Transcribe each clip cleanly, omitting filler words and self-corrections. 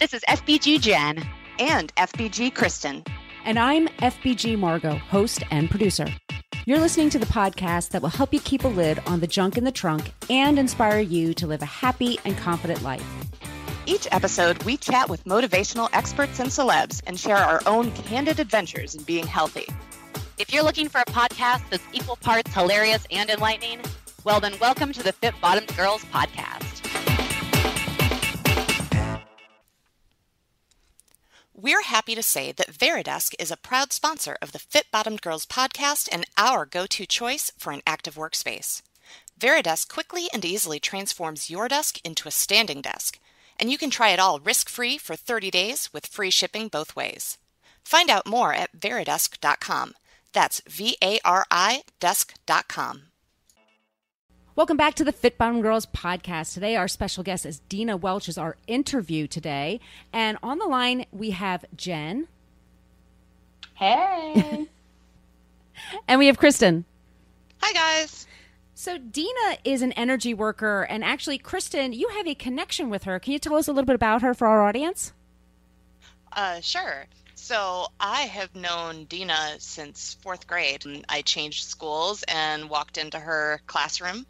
This is FBG Jen. And FBG Kristen. And I'm FBG Margot, host and producer. You're listening to the podcast that will help you keep a lid on the junk in the trunk and inspire you to live a happy and confident life. Each episode, we chat with motivational experts and celebs and share our own candid adventures in being healthy. If you're looking for a podcast that's equal parts hilarious and enlightening, well then welcome to the Fit Bottomed Girls podcast. We're happy to say that Veridesk is a proud sponsor of the Fit Bottomed Girls podcast and our go-to choice for an active workspace. Veridesk quickly and easily transforms your desk into a standing desk, and you can try it all risk-free for 30 days with free shipping both ways. Find out more at veridesk.com. That's VARI desk.com. Welcome back to the Fit Bottomed Girls podcast. Today, our special guest is Deana Welch, is our interview today. And on the line, we have Jen. Hey. And we have Kristen. Hi, guys. So Deana is an energy worker. And actually, Kristen, you have a connection with her. Can you tell us a little bit about her for our audience? Sure. So I have known Deana since fourth grade. I changed schools and walked into her classroom,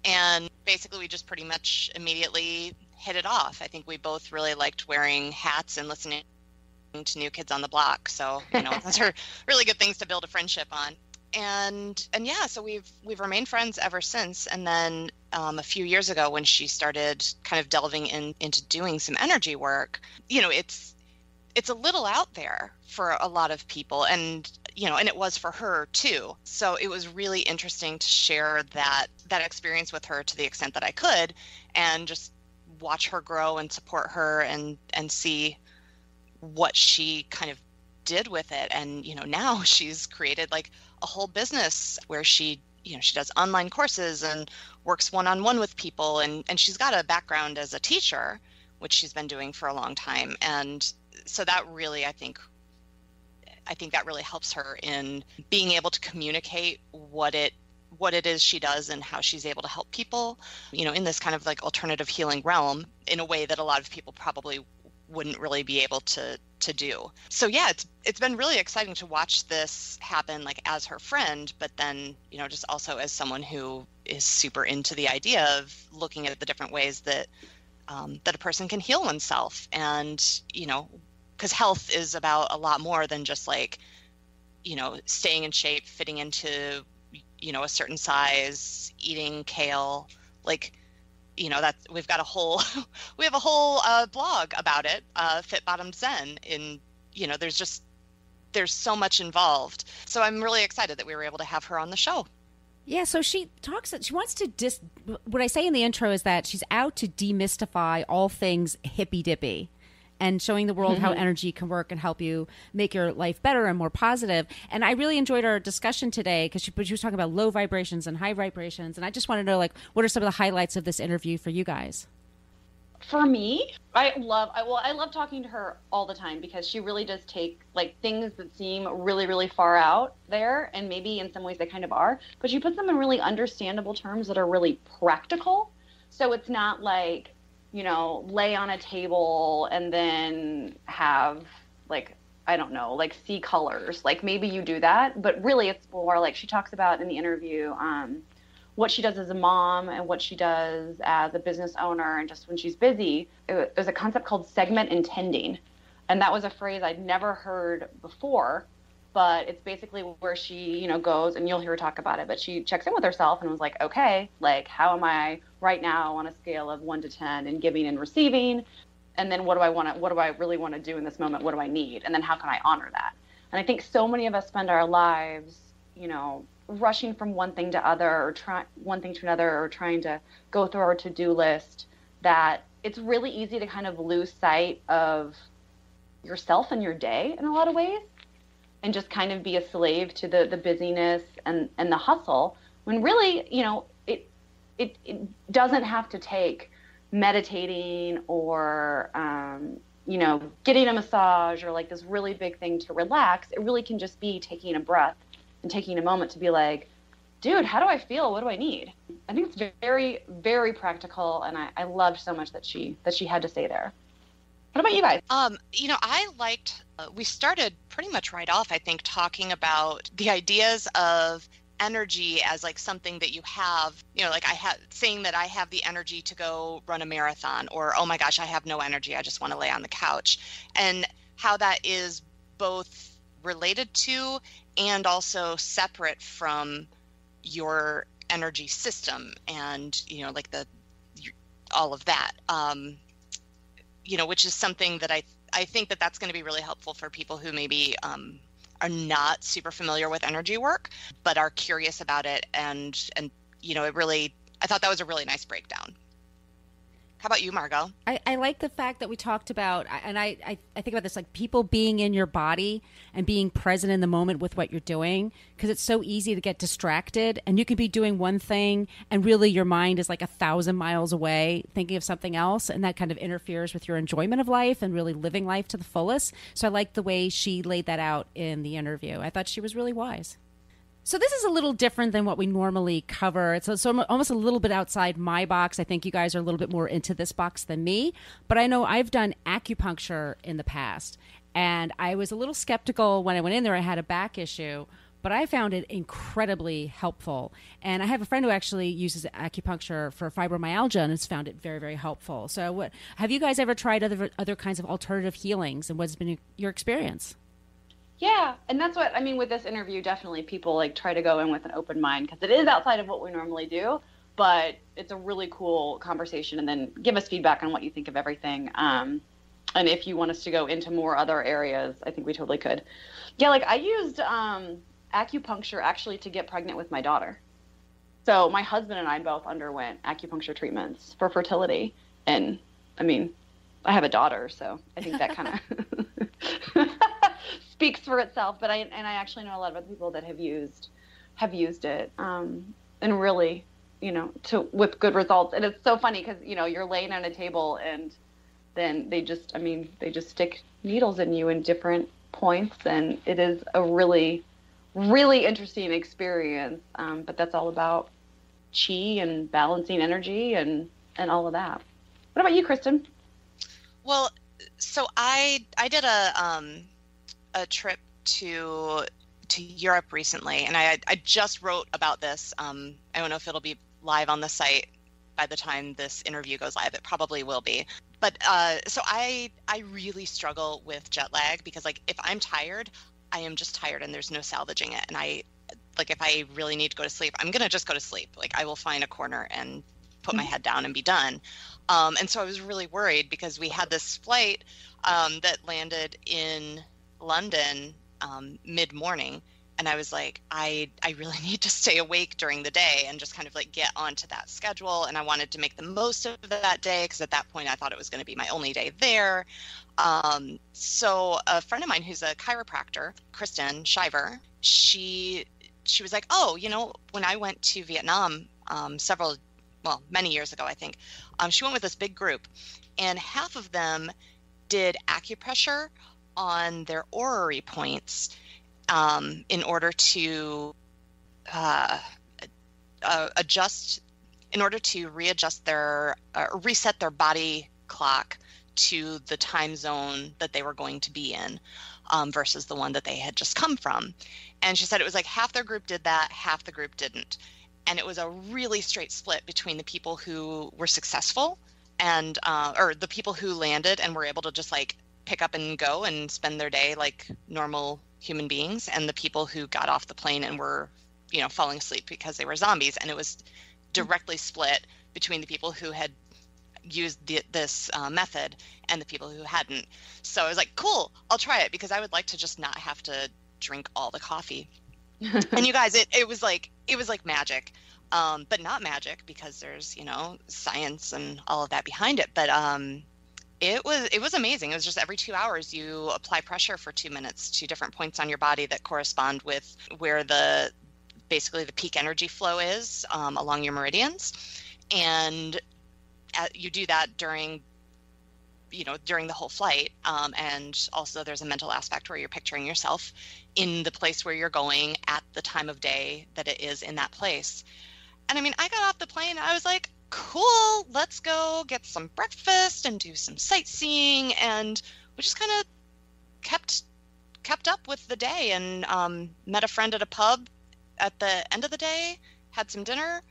and basically we just pretty much immediately hit it off. I think we both really liked wearing hats and listening to New Kids on the Block. So, those are really good things to build a friendship on. And yeah, so we've remained friends ever since. And then a few years ago, when she started kind of delving into doing some energy work, it's a little out there for a lot of people, and it was for her too. So it was really interesting to share that experience with her to the extent that I could, and just watch her grow and support her and see what she kind of did with it. And now she's created like a whole business where she does online courses and works one-on-one with people, and she's got a background as a teacher, which she's been doing for a long time. And so that really, I think that really helps her in being able to communicate what it is she does and how she's able to help people, in this kind of like alternative healing realm in a way that a lot of people probably wouldn't really be able to do. So yeah, it's been really exciting to watch this happen, like as her friend, but then, just also as someone who is super into the idea of looking at the different ways that a person can heal oneself. And, because health is about a lot more than just like, staying in shape, fitting into, a certain size, eating kale, like, that's, we have a whole blog about it, Fit Bottomed Zen, in, there's so much involved. So I'm really excited that we were able to have her on the show. Yeah, so she wants to what I say in the intro is that she's out to demystify all things hippy dippy and showing the world how energy can work and help you make your life better and more positive. And I really enjoyed our discussion today because she was talking about low vibrations and high vibrations. And I just want to know, like, what are some of the highlights of this interview for you guys? For me, I love talking to her all the time because she really does take like things that seem really, really far out there, and maybe in some ways they kind of are, but she puts them in really understandable terms that are really practical. So it's not like, lay on a table and then have like, I don't know, like see colors. Like maybe you do that, but really it's more like she talks about in the interview, what she does as a mom and what she does as a business owner, and just when she's busy. There's a concept called segment intending, and that was a phrase I'd never heard before, but it's basically where she, goes, and you'll hear her talk about it, but she checks in with herself and was like, okay, like how am I right now on a scale of 1 to 10 in giving and receiving? And then what do I really want to do in this moment? What do I need? And then how can I honor that? And I think so many of us spend our lives, rushing from one thing to other, or one thing to another, or trying to go through our to-do list, that it's really easy to kind of lose sight of yourself and your day in a lot of ways, and just kind of be a slave to the busyness and the hustle, when really, it doesn't have to take meditating or, getting a massage or like this really big thing to relax. It really can just be taking a breath and taking a moment to be like, dude, how do I feel? What do I need? I think it's very, very practical, and I loved so much that she had to say there. What about you guys? I liked, we started pretty much right off, I think, talking about the ideas of energy as like something that you have, like saying that I have the energy to go run a marathon, or, oh my gosh, I have no energy, I just want to lay on the couch, and how that is both related to and also separate from your energy system, and like all of that, which is something that I think that that's going to be really helpful for people who maybe are not super familiar with energy work, but are curious about it. And I thought that was a really nice breakdown. How about you, Margot? I like the fact that we talked about, and I think about this, like people being in your body and being present in the moment with what you're doing, because it's so easy to get distracted, and you can be doing one thing and really your mind is like 1,000 miles away thinking of something else, and that kind of interferes with your enjoyment of life and really living life to the fullest. So I like the way she laid that out in the interview. I thought she was really wise. So this is a little different than what we normally cover. It's almost a little bit outside my box. I think you guys are a little bit more into this box than me. But I know I've done acupuncture in the past, and I was a little skeptical when I went in there. I had a back issue, but I found it incredibly helpful. And I have a friend who actually uses acupuncture for fibromyalgia and has found it very, very helpful. So have you guys ever tried other kinds of alternative healings, and what's been your experience? Yeah, and that's what I mean with this interview. Definitely people like try to go in with an open mind, because it is outside of what we normally do, but it's a really cool conversation. And then give us feedback on what you think of everything. And if you want us to go into more other areas, I think we totally could. Yeah, like I used acupuncture actually to get pregnant with my daughter. So my husband and I both underwent acupuncture treatments for fertility. And I mean, I have a daughter, so I think that kind of speaks for itself. But I actually know a lot of other people that have used it, and really, with good results. And it's so funny because you're laying on a table and then they just stick needles in you in different points, and it is a really, really interesting experience. But that's all about chi and balancing energy and all of that. What about you, Kristen? Well, so I did a trip to Europe recently, and I just wrote about this. I don't know if it'll be live on the site by the time this interview goes live. It probably will be. But so I really struggle with jet lag, because like if I'm tired, I am just tired and there's no salvaging it. And if I really need to go to sleep, I'm gonna just go to sleep. Like I will find a corner and put my head down and be done. And so I was really worried, because we had this flight that landed in London mid-morning, and I was like, I really need to stay awake during the day and just kind of like get onto that schedule. And I wanted to make the most of that day, because at that point I thought it was going to be my only day there. So a friend of mine who's a chiropractor, Kristen Shiver, she was like, oh, when I went to Vietnam many years ago, I think, she went with this big group, and half of them did acupressure on their orrery points in order to readjust their reset their body clock to the time zone that they were going to be in, versus the one that they had just come from. And she said it was like half their group did that, half the group didn't. And it was a really straight split between the people who were successful and or the people who landed and were able to just like pick up and go and spend their day like normal human beings, and the people who got off the plane and were, falling asleep because they were zombies. And it was directly split between the people who had used this method and the people who hadn't. So I was like, cool, I'll try it, because I would like to just not have to drink all the coffee. And you guys, it was like magic, but not magic, because there's science and all of that behind it. But it was amazing. It was just every 2 hours you apply pressure for 2 minutes to different points on your body that correspond with where basically the peak energy flow is along your meridians, and you do that during the whole flight. And also there's a mental aspect where you're picturing yourself in the place where you're going at the time of day that it is in that place. And I mean, I got off the plane, I was like, cool, let's go get some breakfast and do some sightseeing. And we just kind of kept up with the day, and met a friend at a pub at the end of the day, had some dinner,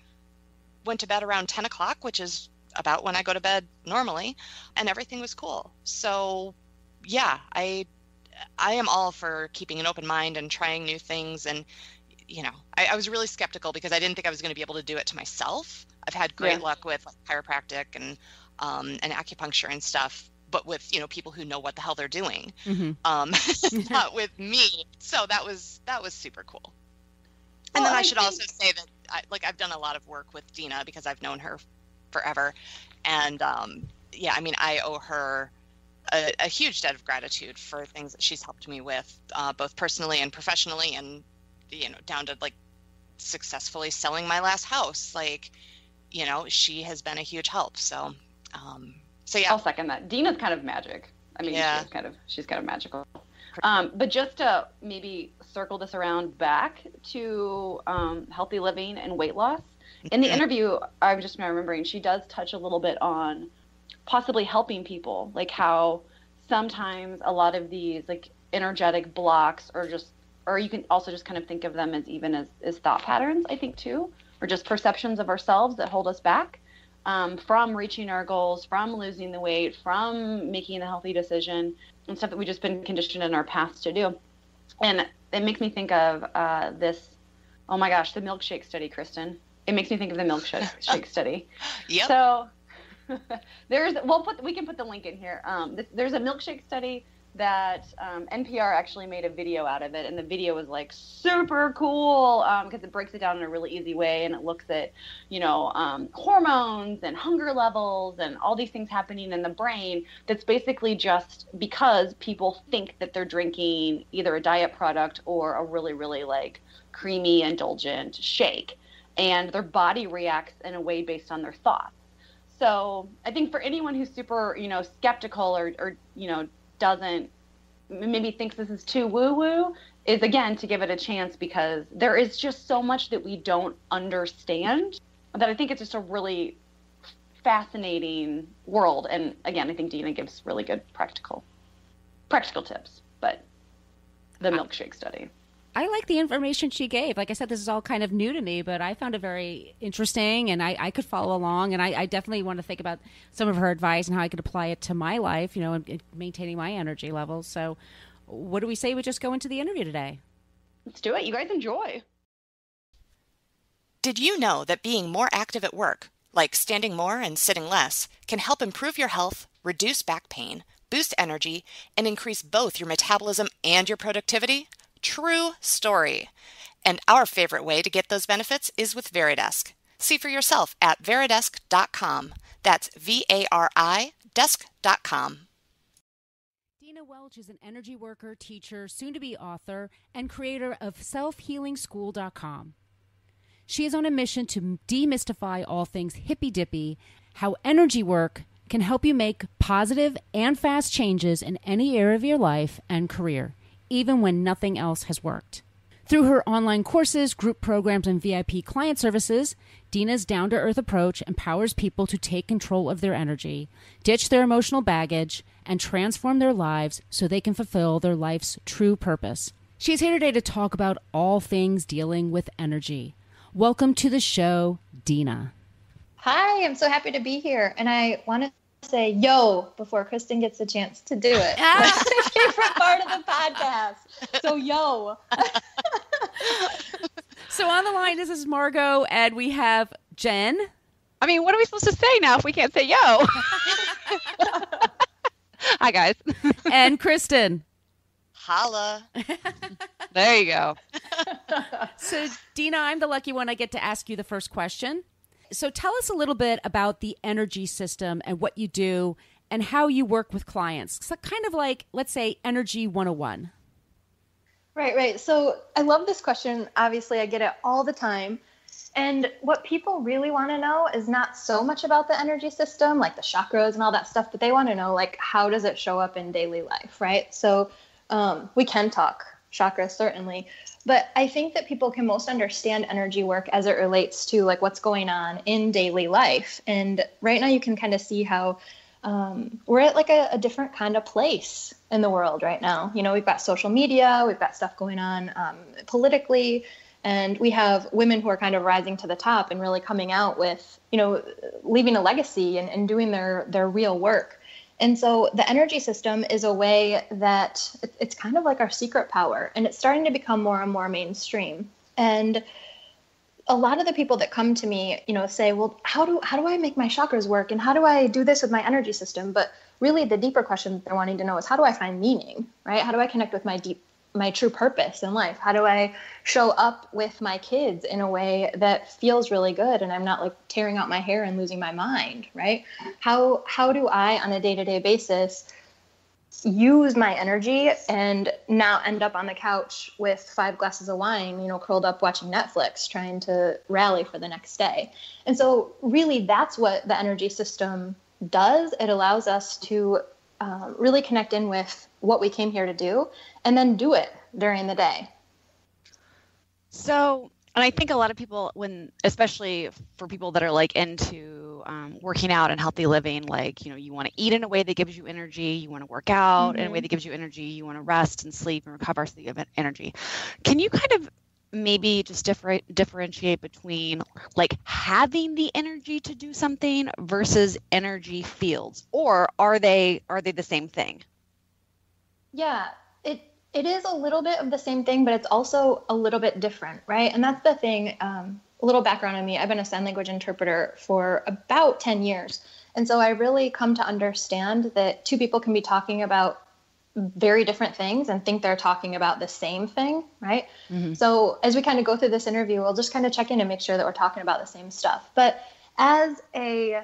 went to bed around 10 o'clock, which is about when I go to bed normally, and everything was cool. So yeah, I am all for keeping an open mind and trying new things. And I was really skeptical because I didn't think I was going to be able to do it to myself. I've had great luck with chiropractic and acupuncture and stuff, but with people who know what the hell they're doing. Not with me. So that was super cool. And then I should also say that I've done a lot of work with Deana because I've known her forever, and I owe her a huge debt of gratitude for things that she's helped me with, both personally and professionally, and down to successfully selling my last house. She has been a huge help. So yeah, I'll second that. Deana's kind of magic. I mean, she's kind of magical. But just to maybe circle this around back to healthy living and weight loss. In the interview, I'm just remembering, she does touch a little bit on possibly helping people, like how sometimes a lot of these energetic blocks or you can also just kind of think of them as even as thought patterns, I think too, or just perceptions of ourselves that hold us back from reaching our goals, from losing the weight, from making a healthy decision, and stuff that we've just been conditioned in our past to do. And it makes me think of this, oh my gosh, the milkshake study, Kristen. It makes me think of the milkshake study. Yep. So we can put the link in here. There's a milkshake study that NPR actually made a video out of it, and the video was super cool because it breaks it down in a really easy way, and it looks at hormones and hunger levels and all these things happening in the brain. That's basically just because people think that they're drinking either a diet product or a really, really creamy, indulgent shake, and their body reacts in a way based on their thoughts. So I think for anyone who's super skeptical or doesn't maybe thinks this is too woo-woo, is again to give it a chance, because there is just so much that we don't understand that I think it's just a really fascinating world. And again, I think Deana gives really good practical tips. But the milkshake study, I like the information she gave. Like I said, this is all kind of new to me, but I found it very interesting, and I could follow along. And I definitely want to think about some of her advice and how I could apply it to my life, and maintaining my energy levels. So what do we say we just go into the interview today? Let's do it. You guys enjoy. Did you know that being more active at work, like standing more and sitting less, can help improve your health, reduce back pain, boost energy, and increase both your metabolism and your productivity? True story. And our favorite way to get those benefits is with Veridesk. See for yourself at veridesk.com. That's VARI desk.com. Deana Welch is an energy worker, teacher, soon-to-be author, and creator of selfhealingschool.com. She is on a mission to demystify all things hippy dippy, how energy work can help you make positive and fast changes in any area of your life and career, even when nothing else has worked. Through her online courses, group programs, and VIP client services, Deana's down-to-earth approach empowers people to take control of their energy, ditch their emotional baggage, and transform their lives so they can fulfill their life's true purpose. She's here today to talk about all things dealing with energy. Welcome to the show, Deana. Hi, I'm so happy to be here. And I want to say yo before Kristen gets a chance to do it. That's my favorite part of the podcast. So yo. So on the line, this is Margot, and we have Jen. I mean, what are we supposed to say now if we can't say yo? Hi, guys. And Kristen. Holla. There you go. So, Deana, I'm the lucky one. I get to ask you the first question. So tell us a little bit about the energy system and what you do and how you work with clients. So kind of like, let's say, Energy 101. Right. So I love this question. Obviously, I get it all the time. And what people really want to know is not so much about the energy system, like the chakras and all that stuff, but they want to know, how does it show up in daily life, right? So we can talk chakras, certainly. But I think that people can most understand energy work as it relates to like what's going on in daily life. And right now you can kind of see how we're at like a different kind of place in the world right now. You know, we've got social media, we've got stuff going on politically, and we have women who are kind of rising to the top and really coming out with, you know, leaving a legacy and doing their real work. And so the energy system is a way that it's kind of like our secret power, and it's starting to become more and more mainstream. And a lot of the people that come to me, you know, say, well, how do I make my chakras work? And how do I do this with my energy system? But really the deeper question that they're wanting to know is, how do I find meaning, right? How do I connect with my true purpose in life? How do I show up with my kids in a way that feels really good and I'm not like tearing out my hair and losing my mind, right? How do I on a day-to-day basis use my energy and not end up on the couch with 5 glasses of wine, you know, curled up watching Netflix, trying to rally for the next day? And so really that's what the energy system does. It allows us to really connect in with what we came here to do and then do it during the day. So, and I think a lot of people, especially for people that are like into working out and healthy living, like, you know, you want to eat in a way that gives you energy, you want to work out in a way that gives you energy, you want to rest and sleep and recover so you have energy. Can you kind of maybe just differentiate between like having the energy to do something versus energy fields, or are they the same thing? Yeah, it is a little bit of the same thing, but it's also a little bit different, right? And that's the thing. A little background on me. I've been a sign language interpreter for about 10 years. And so I really come to understand that two people can be talking about very different things and think they're talking about the same thing, right? Mm-hmm. So as we kind of go through this interview, we'll just kind of check in and make sure that we're talking about the same stuff. But as a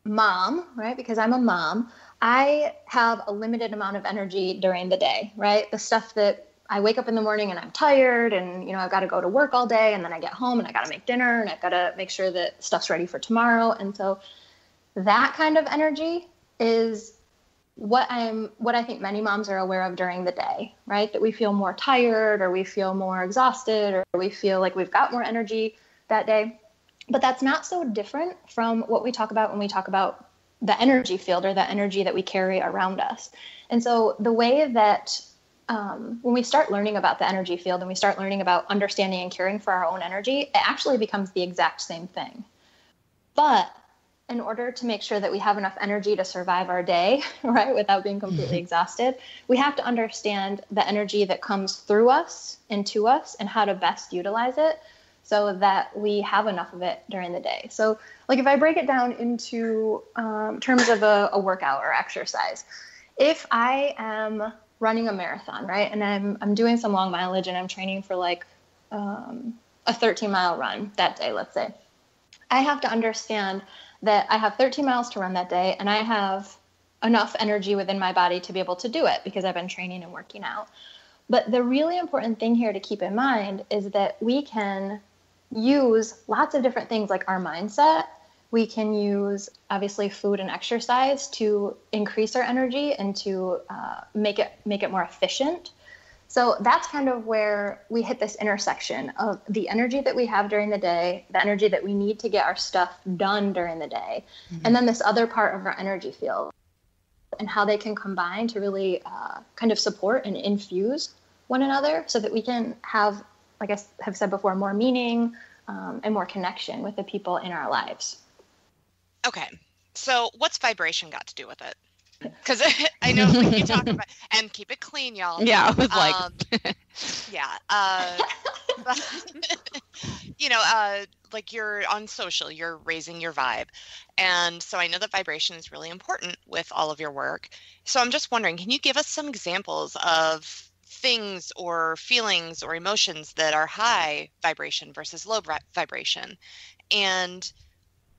mom, right, because I'm a mom, I have a limited amount of energy during the day, right? The stuff that I wake up in the morning and I'm tired and, you know, I've got to go to work all day, and then I get home and I got to make dinner and I've got to make sure that stuff's ready for tomorrow. And so that kind of energy is what I think many moms are aware of during the day, right? That we feel more tired, or we feel more exhausted, or we feel like we've got more energy that day. But that's not so different from what we talk about when we talk about the energy field, or the energy that we carry around us. And so the way that when we start learning about the energy field and we start learning about understanding and caring for our own energy, it actually becomes the exact same thing. But in order to make sure that we have enough energy to survive our day, right, without being completely exhausted, we have to understand the energy that comes through us and to us and how to best utilize it so that we have enough of it during the day. So like if I break it down into terms of a workout or exercise, if I am running a marathon, right, and I'm doing some long mileage and I'm training for like a 13-mile run that day, let's say, I have to understand that I have 13 miles to run that day, and I have enough energy within my body to be able to do it because I've been training and working out. But the really important thing here to keep in mind is that we can use lots of different things like our mindset. We can use, obviously, food and exercise to increase our energy and to make it more efficient. So that's kind of where we hit this intersection of the energy that we have during the day, the energy that we need to get our stuff done during the day, and then this other part of our energy field and how they can combine to really kind of support and infuse one another so that we can have, like I have said before, more meaning and more connection with the people in our lives. Okay. So what's vibration got to do with it? Because I know when you talk about, and keep it clean, y'all. Yeah, I was like, you know, like you're on social, you're raising your vibe. And so I know that vibration is really important with all of your work. So I'm just wondering, can you give us some examples of things or feelings or emotions that are high vibration versus low vibration? And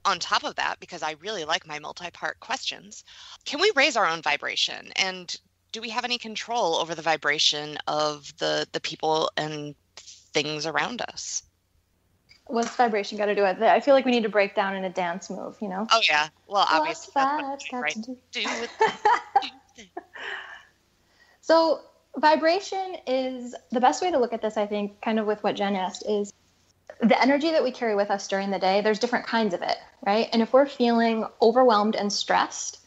on top of that, because I really like my multi-part questions, can we raise our own vibration? And do we have any control over the vibration of the people and things around us? What's vibration got to do with it? I feel like we need to break down in a dance move, you know? Oh, yeah. Well, obviously, that's what right? Do with So vibration is the best way to look at this, I think, kind of with what Jen asked, is the energy that we carry with us during the day. There's different kinds of it, right? And if we're feeling overwhelmed and stressed,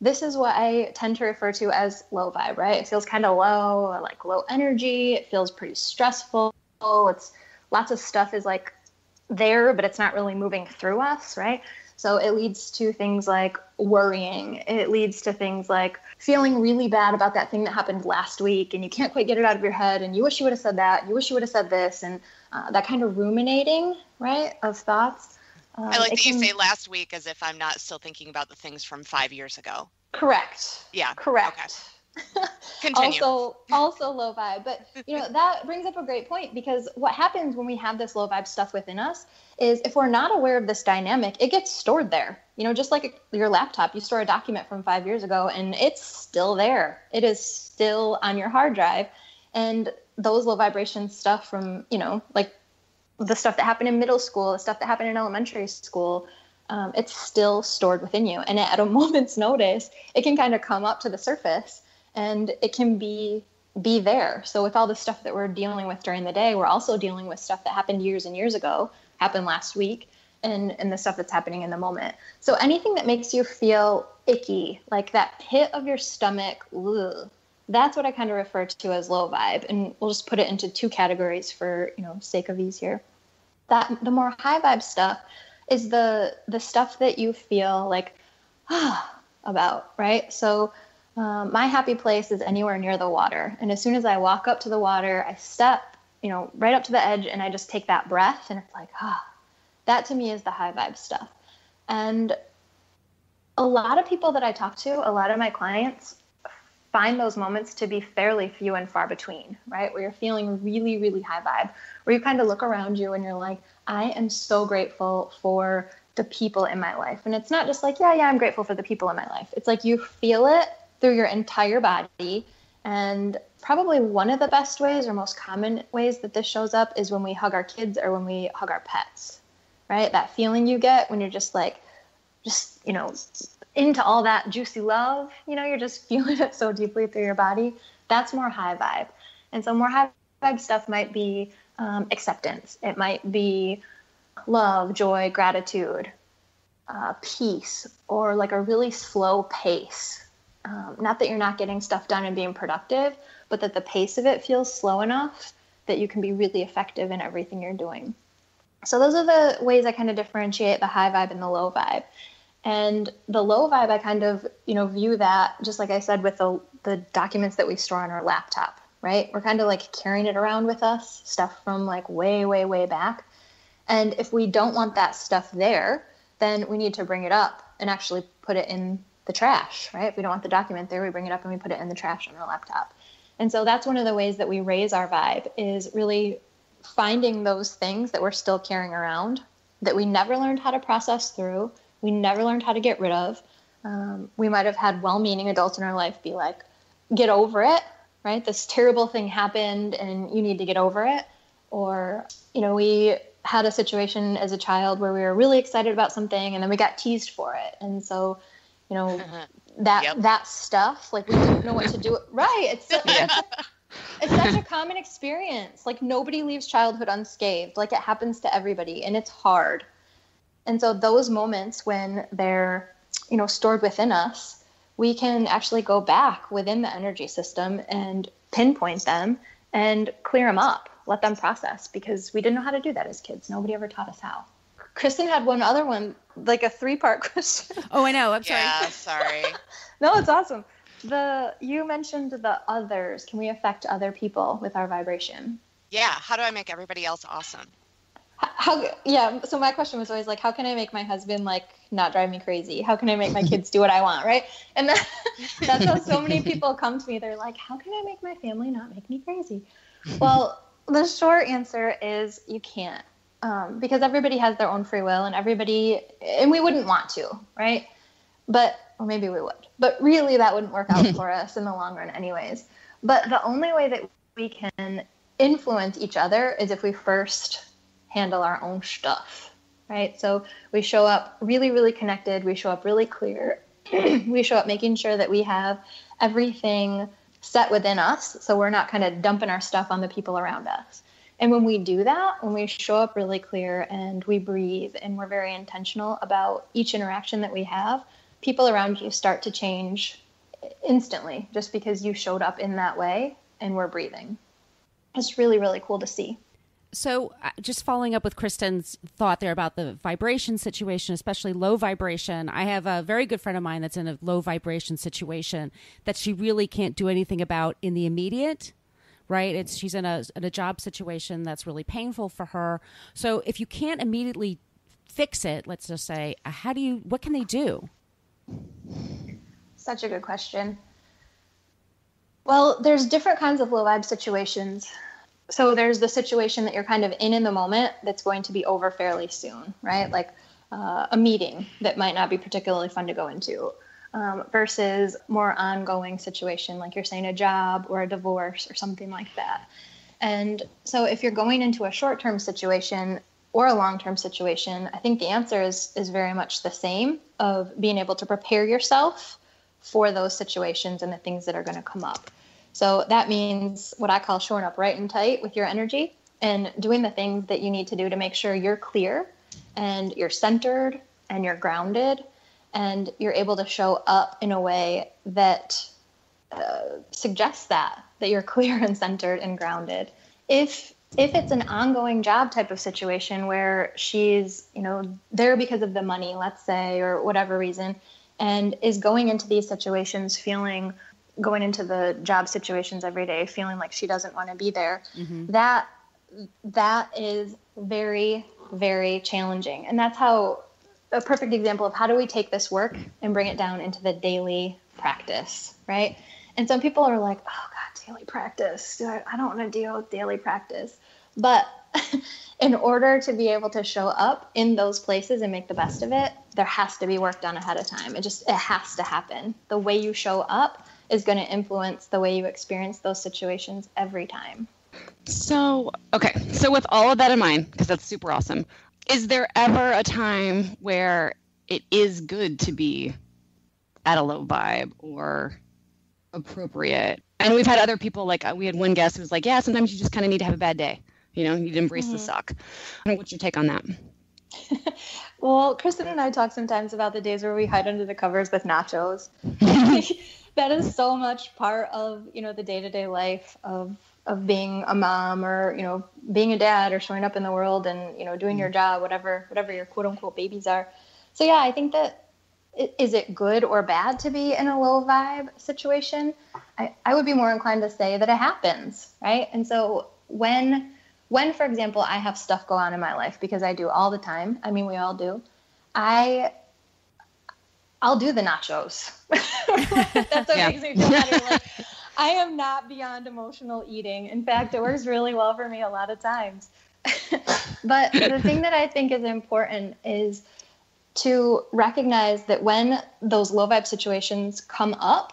this is what I tend to refer to as low vibe, right? It feels kind of low, like low energy. It feels pretty stressful. It's lots of stuff is like there, but it's not really moving through us, right? So it leads to things like worrying. It leads to things like feeling really bad about that thing that happened last week, and you can't quite get it out of your head, and you wish you would have said that, you wish you would have said this, and that kind of ruminating, right, of thoughts. I like that you say last week as if I'm not still thinking about the things from 5 years ago. Correct. Yeah. Correct. Okay. Continue. Also low vibe. But, that brings up a great point, because what happens when we have this low vibe stuff within us is if we're not aware of this dynamic, it gets stored there. Just like your laptop, you store a document from 5 years ago and it's still there. It is still on your hard drive. And those low vibration stuff from, like the stuff that happened in middle school, the stuff that happened in elementary school, it's still stored within you. And at a moment's notice, it can kind of come up to the surface and it can be there. So with all the stuff that we're dealing with during the day, we're also dealing with stuff that happened years and years ago, happened last week, and the stuff that's happening in the moment. So anything that makes you feel icky, like that pit of your stomach, ugh, that's what I kind of refer to as low vibe. And we'll just put it into two categories for, sake of ease here. That the more high vibe stuff is the stuff that you feel like about, right? So my happy place is anywhere near the water. And as soon as I walk up to the water, I step, right up to the edge, and I just take that breath, and it's like, that to me is the high vibe stuff. And a lot of people that I talk to, a lot of my clients find those moments to be fairly few and far between, right? Where you're feeling really, really high vibe, where you kind of look around you and you're like, I am so grateful for the people in my life. And it's not just like, yeah, I'm grateful for the people in my life. It's like you feel it through your entire body. And probably one of the best ways or most common ways that this shows up is when we hug our kids or when we hug our pets, right? That feeling you get when you're just into all that juicy love, you're just feeling it so deeply through your body. That's more high vibe. And so more high vibe stuff might be acceptance. It might be love, joy, gratitude, peace, or like a really slow pace. Not that you're not getting stuff done and being productive, but that the pace of it feels slow enough that you can be really effective in everything you're doing. So those are the ways I kind of differentiate the high vibe and the low vibe. And the low vibe, I kind of, view that, just like I said, with the documents that we store on our laptop, right? We're kind of like carrying it around with us, stuff from like way, way, way back. And if we don't want that stuff there, then we need to bring it up and actually put it in the trash, right? If we don't want the document there, we bring it up and we put it in the trash on our laptop. And so that's one of the ways that we raise our vibe, is really finding those things that we're still carrying around that we never learned how to process through. We never learned how to get rid of. We might have had well-meaning adults in our life be like, get over it, right? This terrible thing happened and you need to get over it. Or, we had a situation as a child where we were really excited about something and then we got teased for it. And so, that stuff, like we didn't know what to do. Right. It's such a common experience. Like nobody leaves childhood unscathed. Like it happens to everybody and it's hard. And so those moments when they're, stored within us, we can actually go back within the energy system and pinpoint them and clear them up, let them process, because we didn't know how to do that as kids. Nobody ever taught us how. Kristen had one other one, like a 3-part question. Oh, I know. I'm sorry. Yeah, sorry. No, it's awesome. You mentioned the others. Can we affect other people with our vibration? Yeah. How do I make everybody else awesome? So my question was always like, how can I make my husband like not drive me crazy? How can I make my kids do what I want, right? And that's how so many people come to me. They're like, how can I make my family not make me crazy? Well, the short answer is you can't, because everybody has their own free will, and we wouldn't want to, right? Or maybe we would, but really that wouldn't work out for us in the long run anyways. But the only way that we can influence each other is if we first handle our own stuff, right? So we show up really, really connected. We show up really clear. We show up making sure that we have everything set within us, so we're not kind of dumping our stuff on the people around us. And when we do that, when we show up really clear and we breathe and we're very intentional about each interaction that we have, people around you start to change instantly just because you showed up in that way and we're breathing. It's really, really cool to see. So just following up with Kristen's thought there about the vibration situation, especially low vibration. I have a very good friend of mine that's in a low vibration situation that she really can't do anything about in the immediate, right? She's in a job situation that's really painful for her. So if you can't immediately fix it, let's just say, what can they do? Such a good question. Well, there's different kinds of low vibe situations. So there's the situation that you're kind of in the moment that's going to be over fairly soon, right? Like a meeting that might not be particularly fun to go into, versus more ongoing situation, like you're saying a job or a divorce or something like that. And so if you're going into a short-term situation or a long-term situation, I think the answer is very much the same, of being able to prepare yourself for those situations and the things that are going to come up. So that means what I call showing up right and tight with your energy and doing the things that you need to do to make sure you're clear and you're centered and you're grounded and you're able to show up in a way that suggests that you're clear and centered and grounded. If it's an ongoing job type of situation where she's, there because of the money, let's say, or whatever reason, and is going into these situations going into the job situations every day, feeling like she doesn't want to be there, that is very, very challenging. And that's how a perfect example of how do we take this work and bring it down into the daily practice, right? And some people are like, oh God, daily practice. I don't want to deal with daily practice. But in order to be able to show up in those places and make the best of it, there has to be work done ahead of time. It has to happen. The way you show up is going to influence the way you experience those situations every time. So with all of that in mind, because that's super awesome, is there ever a time where it is good to be at a low vibe or appropriate? And we've had other people, like we had one guest who was like, yeah, sometimes you just kind of need to have a bad day. You need to embrace the suck. What's your take on that? Well, Kristen and I talk sometimes about the days where we hide under the covers with nachos. That is so much part of, the day-to-day life of being a mom or, being a dad or showing up in the world and, doing your job, whatever your quote unquote babies are. So yeah, I think that is it good or bad to be in a low vibe situation? I would be more inclined to say that it happens, right? And so when, for example, I have stuff go on in my life, because I do all the time. I mean, we all do. I'll do the nachos. That's what makes me feel better. Like, I am not beyond emotional eating. In fact, it works really well for me a lot of times. But the thing that I think is important is to recognize that when those low vibe situations come up,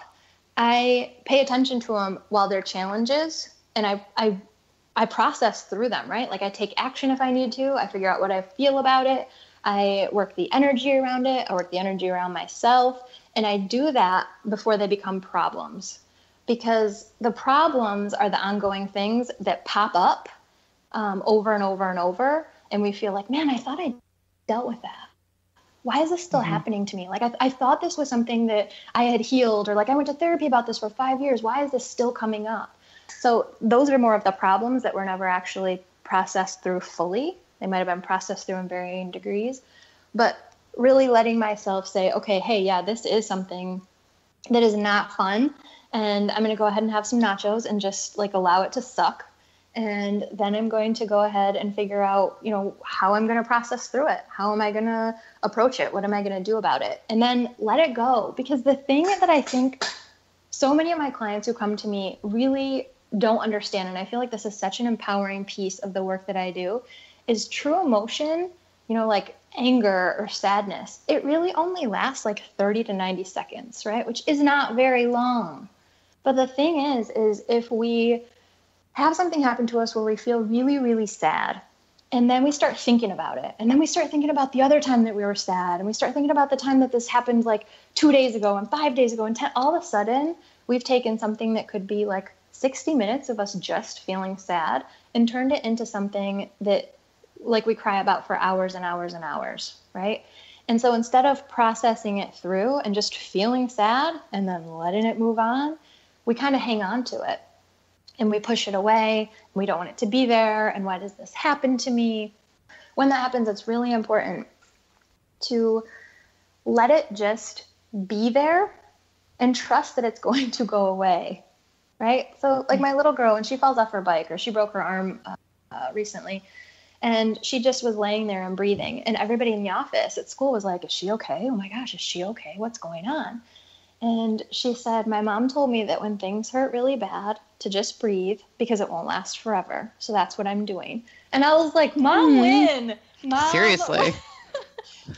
I pay attention to them while they're challenges, and I process through them, right? Like I take action if I need to. I figure out what I feel about it. I work the energy around it. I work the energy around myself. And I do that before they become problems, because the problems are the ongoing things that pop up over and over and over. And we feel like, man, I thought I dealt with that. Why is this still happening to me? Like I thought this was something that I had healed, or like I went to therapy about this for 5 years. Why is this still coming up? So those are more of the problems that were never actually processed through fully. They might have been processed through in varying degrees, but really letting myself say, okay, hey, yeah, this is something that is not fun. And I'm going to go ahead and have some nachos and just like allow it to suck. And then I'm going to go ahead and figure out, how I'm going to process through it. How am I going to approach it? What am I going to do about it? And then let it go. Because the thing that I think so many of my clients who come to me really don't understand, and I feel like this is such an empowering piece of the work that I do, is true emotion, like anger or sadness. It really only lasts like 30 to 90 seconds, right? Which is not very long. But the thing is if we have something happen to us where we feel really, really sad, and then we start thinking about it, and then we start thinking about the other time that we were sad, and we start thinking about the time that this happened like 2 days ago and 5 days ago, and all of a sudden we've taken something that could be like 60 minutes of us just feeling sad and turned it into something that like we cry about for hours and hours and hours, right? And so instead of processing it through and just feeling sad and then letting it move on, we kind of hang on to it and we push it away. We don't want it to be there. And why does this happen to me? When that happens, it's really important to let it just be there and trust that it's going to go away, right? So like my little girl, when she falls off her bike or she broke her arm recently, and she just was laying there and breathing. And everybody in the office at school was like, is she okay? Oh my gosh, is she okay? What's going on? And she said, my mom told me that when things hurt really bad to just breathe because it won't last forever. So that's what I'm doing. And I was like, Mom, win. Mom, Seriously.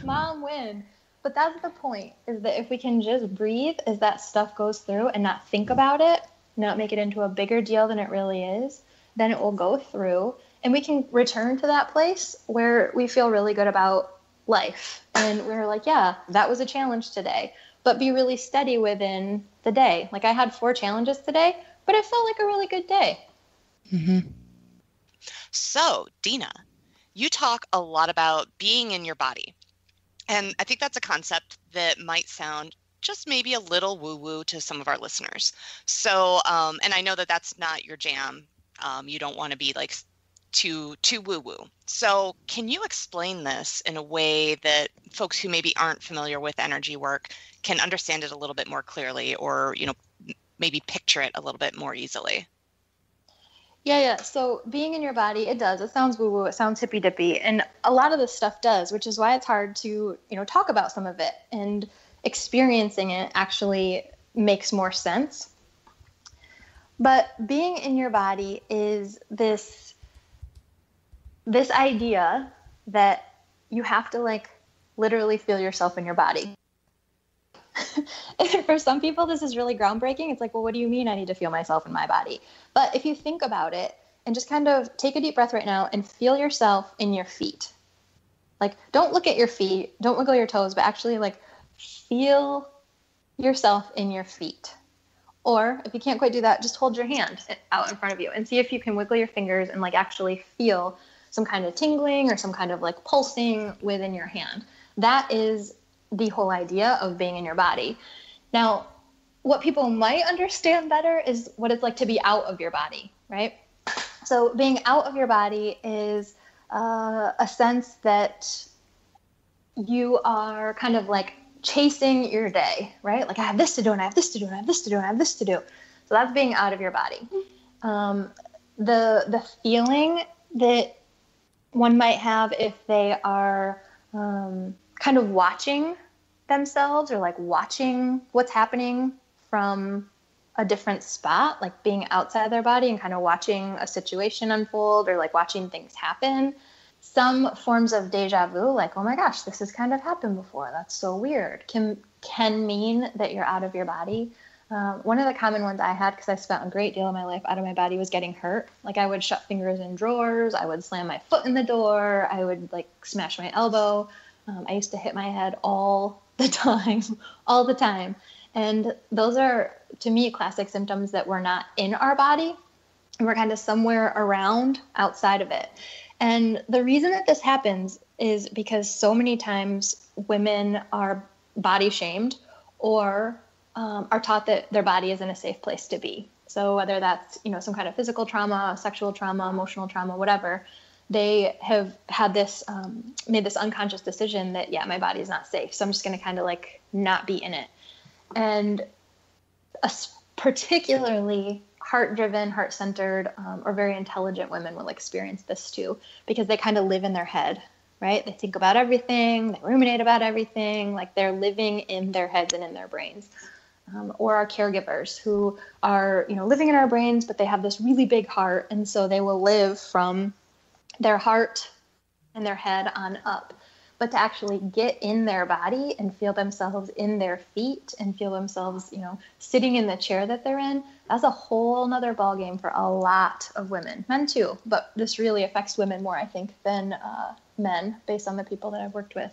Mom, win. But that's the point, is that if we can just breathe as that stuff goes through and not think about it, not make it into a bigger deal than it really is, then it will go through. And we can return to that place where we feel really good about life. And we're like, yeah, that was a challenge today. But be really steady within the day. Like I had 4 challenges today, but it felt like a really good day. Mm-hmm. So, Deana, you talk a lot about being in your body. And I think that's a concept that might sound just maybe a little woo-woo to some of our listeners. So, and I know that that's not your jam. You don't want to be like too woo-woo. So can you explain this in a way that folks who maybe aren't familiar with energy work can understand it a little bit more clearly, or, you know, maybe picture it a little bit more easily? Yeah. So being in your body, it sounds woo-woo, it sounds hippy-dippy, and a lot of this stuff does, which is why it's hard to, talk about some of it, and experiencing it actually makes more sense. But being in your body is this idea that you have to like literally feel yourself in your body. And for some people, this is really groundbreaking. It's like, well, what do you mean I need to feel myself in my body? But if you think about it and just kind of take a deep breath right now and feel yourself in your feet. Like, don't look at your feet, don't wiggle your toes, but actually like feel yourself in your feet. Or if you can't quite do that, just hold your hand out in front of you and see if you can wiggle your fingers and like actually feel some kind of tingling or some kind of like pulsing within your hand. That is the whole idea of being in your body. Now, what people might understand better is what it's like to be out of your body, right? So being out of your body is a sense that you are kind of like chasing your day, right? Like I have this to do and I have this to do and I have this to do and I have this to do. So that's being out of your body. The feeling that one might have if they are kind of watching themselves or like watching what's happening from a different spot, like being outside their body and kind of watching a situation unfold or like watching things happen. Some forms of deja vu, like, oh my gosh, this has kind of happened before. That's so weird. Can mean that you're out of your body. One of the common ones I had, because I spent a great deal of my life out of my body, was getting hurt. Like I would shut fingers in drawers. I would slam my foot in the door. I would like smash my elbow. I used to hit my head all the time. And those are, to me, classic symptoms that we're not in our body and we're kind of somewhere around outside of it. And the reason that this happens is because so many times women are body shamed or are taught that their body isn't a safe place to be. So whether that's, some kind of physical trauma, sexual trauma, emotional trauma, whatever, they have had this, made this unconscious decision that, yeah, my body is not safe. So I'm just going to kind of like not be in it. And particularly heart-driven, heart-centered, or very intelligent women will experience this too, because they kind of live in their head, right? They think about everything, they ruminate about everything, like they're living in their heads and in their brains. Or our caregivers who are, living in our brains, but they have this really big heart, and so they will live from their heart and their head on up. But to actually get in their body and feel themselves in their feet and feel themselves, sitting in the chair that they're in, that's a whole nother ballgame for a lot of women, men too. But this really affects women more, I think, than men, based on the people that I've worked with.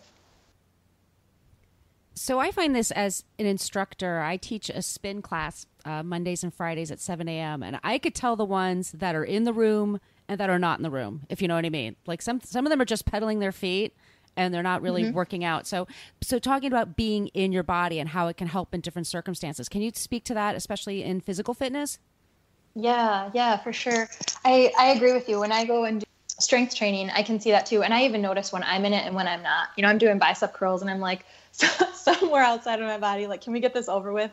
So I find this as an instructor. I teach a spin class Mondays and Fridays at 7 a.m. And I could tell the ones that are in the room and that are not in the room, if you know what I mean. Like some of them are just pedaling their feet and they're not really working out. So talking about being in your body and how it can help in different circumstances. Can you speak to that, especially in physical fitness? Yeah, for sure. I agree with you. When I go and do strength training, I can see that too. And I even notice when I'm in it and when I'm not. I'm doing bicep curls and I'm like, somewhere outside of my body, like, can we get this over with?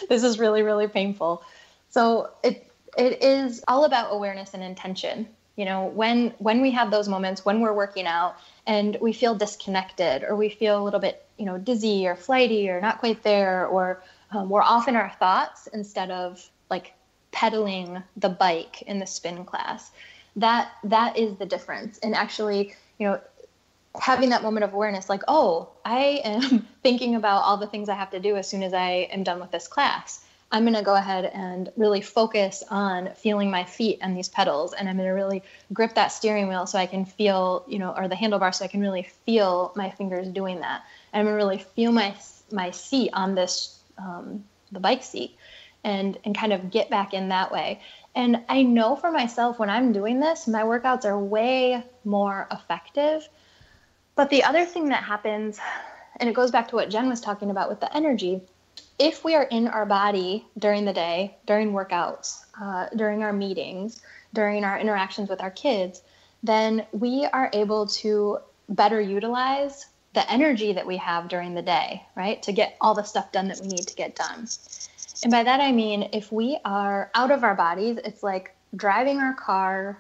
This is really, really painful. So it is all about awareness and intention. When we have those moments, when we're working out and we feel disconnected or we feel a little bit, dizzy or flighty or not quite there, or we're off in our thoughts instead of like pedaling the bike in the spin class, that is the difference. And actually, having that moment of awareness, like, oh, I am thinking about all the things I have to do as soon as I am done with this class. I'm going to go ahead and really focus on feeling my feet on these pedals. And I'm going to really grip that steering wheel so I can feel, or the handlebar, so I can really feel my fingers doing that. And I'm going to really feel my seat on this, the bike seat, and kind of get back in that way. And I know for myself, when I'm doing this, my workouts are way more effective. But the other thing that happens, and it goes back to what Jen was talking about with the energy, if we are in our body during the day, during workouts, during our meetings, during our interactions with our kids, then we are able to better utilize the energy that we have during the day, right? To get all the stuff done that we need to get done. And by that, I mean, if we are out of our bodies, it's like driving our car,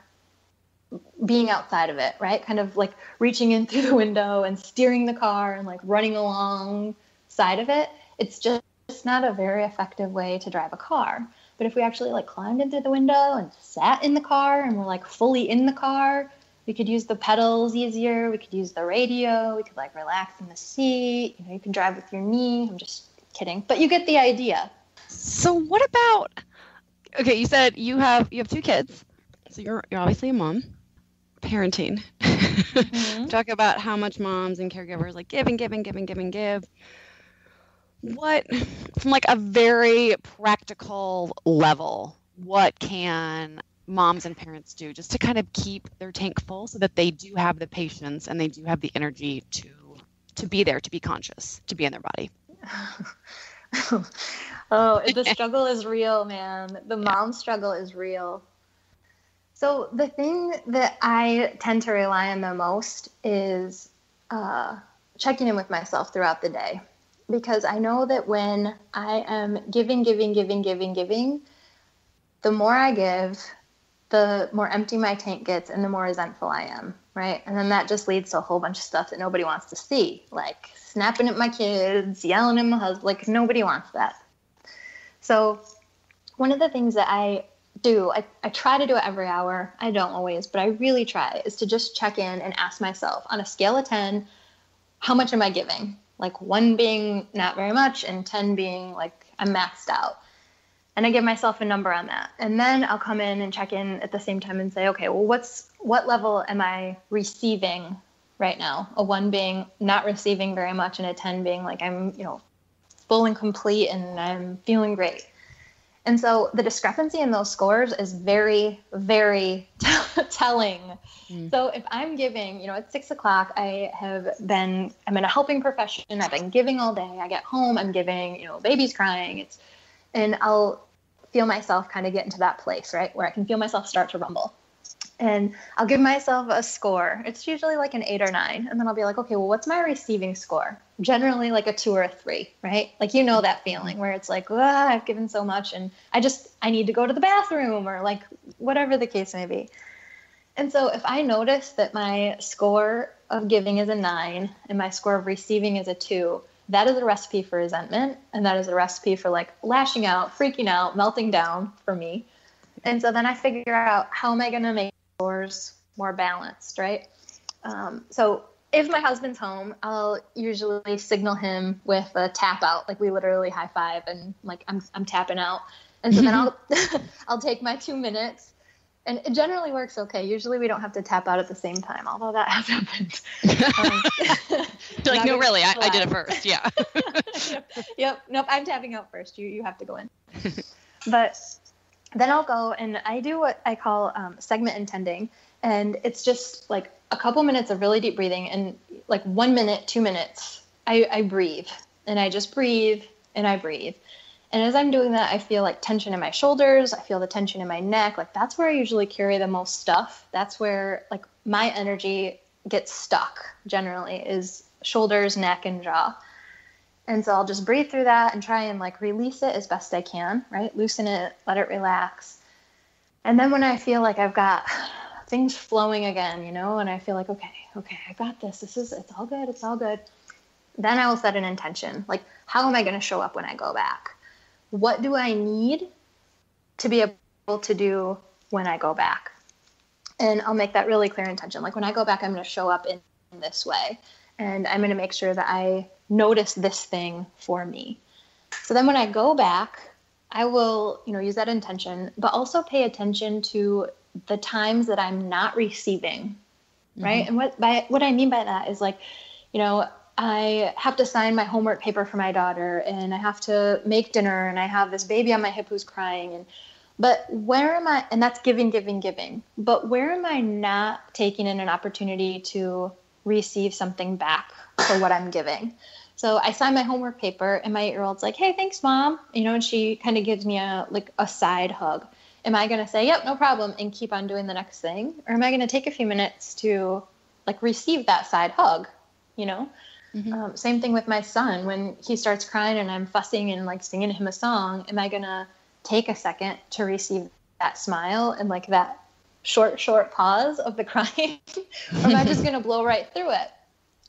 being outside of it, right? Kind of like reaching in through the window and steering the car and like running alongside of it. It's just not a very effective way to drive a car. But if we actually like climbed in through the window and sat in the car and we're like fully in the car, we could use the pedals easier. We could use the radio. We could like relax in the seat. You can drive with your knee. I'm just kidding, but you get the idea. So what about, okay, you said you have 2 kids. So you're obviously a mom. Parenting. Talk about how much moms and caregivers like give and give and give and give and give. What, from like a very practical level, what can moms and parents do just to kind of keep their tank full so that they do have the patience and they do have the energy to be there, to be conscious, to be in their body? Oh, the struggle is real, man. The mom struggle is real. So the thing that I tend to rely on the most is checking in with myself throughout the day, because I know that when I am giving, the more I give, the more empty my tank gets and the more resentful I am, right? And then that just leads to a whole bunch of stuff that nobody wants to see, like snapping at my kids, yelling at my husband, like nobody wants that. So one of the things that I do, I try to do it every hour. I don't always, but I really try, is to just check in and ask myself on a scale of 10, how much am I giving? Like 1 being not very much and 10 being like I'm maxed out. And I give myself a number on that. And then I'll come in and check in at the same time and say, okay, well, what level am I receiving right now? A 1 being not receiving very much and a 10 being like I'm, full and complete and I'm feeling great. And so the discrepancy in those scores is very, very telling. So if I'm giving, at 6 o'clock, I'm in a helping profession. I've been giving all day. I get home, I'm giving, baby's crying. And I'll feel myself kind of get into that place, right? Where I can feel myself start to rumble. And I'll give myself a score. It's usually like an 8 or 9. And then I'll be like, okay, well, what's my receiving score? Generally like a 2 or a 3, right? Like, that feeling where it's like, I've given so much and I need to go to the bathroom, or like whatever the case may be. And so if I notice that my score of giving is a 9 and my score of receiving is a 2, that is a recipe for resentment. And that is a recipe for like lashing out, freaking out, melting down for me. And so then I figure out, how am I going to make scores more balanced, right? So if my husband's home, I'll usually signal him with a tap out, like we literally high five and like I'm tapping out. And so then I'll take my 2 minutes And it generally works okay. Usually we don't have to tap out at the same time, although that has happened. You're like, no, really, I did it first. Yeah. Yep. Nope. I'm tapping out first. You have to go in. But then I'll go and I do what I call segment intending. And it's just like a couple minutes of really deep breathing, and like 1 minute, 2 minutes, I breathe, and I just breathe and I breathe. And as I'm doing that, I feel like tension in my shoulders. I feel the tension in my neck. Like that's where I usually carry the most stuff. That's where like my energy gets stuck generally, is shoulders, neck, and jaw. And so I'll just breathe through that and try and like release it as best I can, right? Loosen it, let it relax. And then when I feel like I've got things flowing again, you know, and I feel like, okay, I got this. It's all good. It's all good. Then I will set an intention. Like, how am I going to show up when I go back? What do I need to be able to do when I go back? And I'll make that really clear intention. Like when I go back, I'm going to show up in this way, and I'm going to make sure that I notice this thing for me. So then when I go back, I will, use that intention, but also pay attention to the times that I'm not receiving, right? And what I mean by that is like, I have to sign my homework paper for my daughter, and I have to make dinner, and I have this baby on my hip who's crying, but where am I, and that's giving, but where am I not taking in an opportunity to receive something back for what I'm giving? So I sign my homework paper, and my 8-year-old's like, hey, thanks, Mom. And she kind of gives me a side hug. Am I going to say, yep, no problem, and keep on doing the next thing? Or am I going to take a few minutes to receive that side hug, Same thing with my son. When he starts crying and I'm fussing and singing him a song, am I going to take a second to receive that smile and that short pause of the crying? Or am I just going to blow right through it?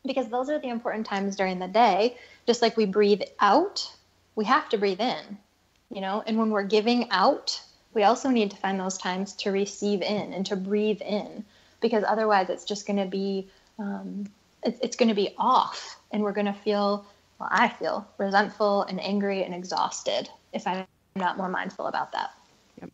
Because those are the important times during the day. Just like we breathe out, we have to breathe in, and when we're giving out, we also need to find those times to receive in and to breathe in, because otherwise it's just going to be, it's going to be off, and we're going to feel, I feel resentful and angry and exhausted if I'm not more mindful about that. Yep.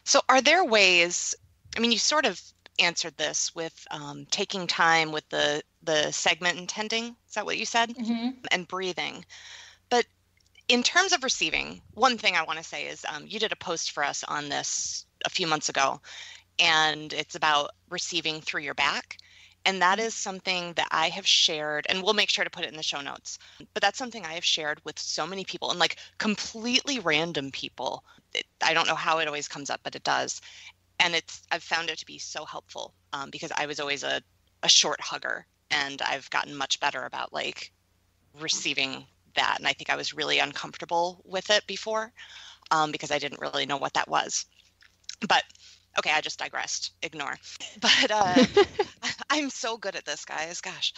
So are there ways, you sort of answered this with taking time with the segment intending, is that what you said? And breathing. But in terms of receiving, one thing I want to say is you did a post for us on this a few months ago, and it's about receiving through your back. And that is something that I have shared, and we'll make sure to put it in the show notes. But that's something I have shared with so many people, and completely random people. I don't know how it always comes up, but it does. And I've found it to be so helpful because I was always a short hugger, and I've gotten much better about receiving that. And I think I was really uncomfortable with it before because I didn't really know what that was. But okay, I just digressed. Ignore. But I'm so good at this, guys. Gosh.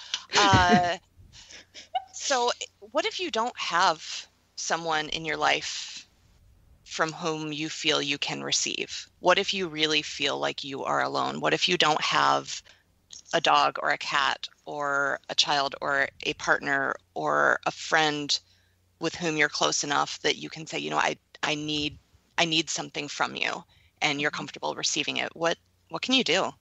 So what if you don't have someone in your life from whom you feel you can receive? What if you really feel like you are alone? What if you don't have a dog or a cat or a child or a partner or a friend with whom you're close enough that you can say, I need something from you, and you're comfortable receiving it? What can you do?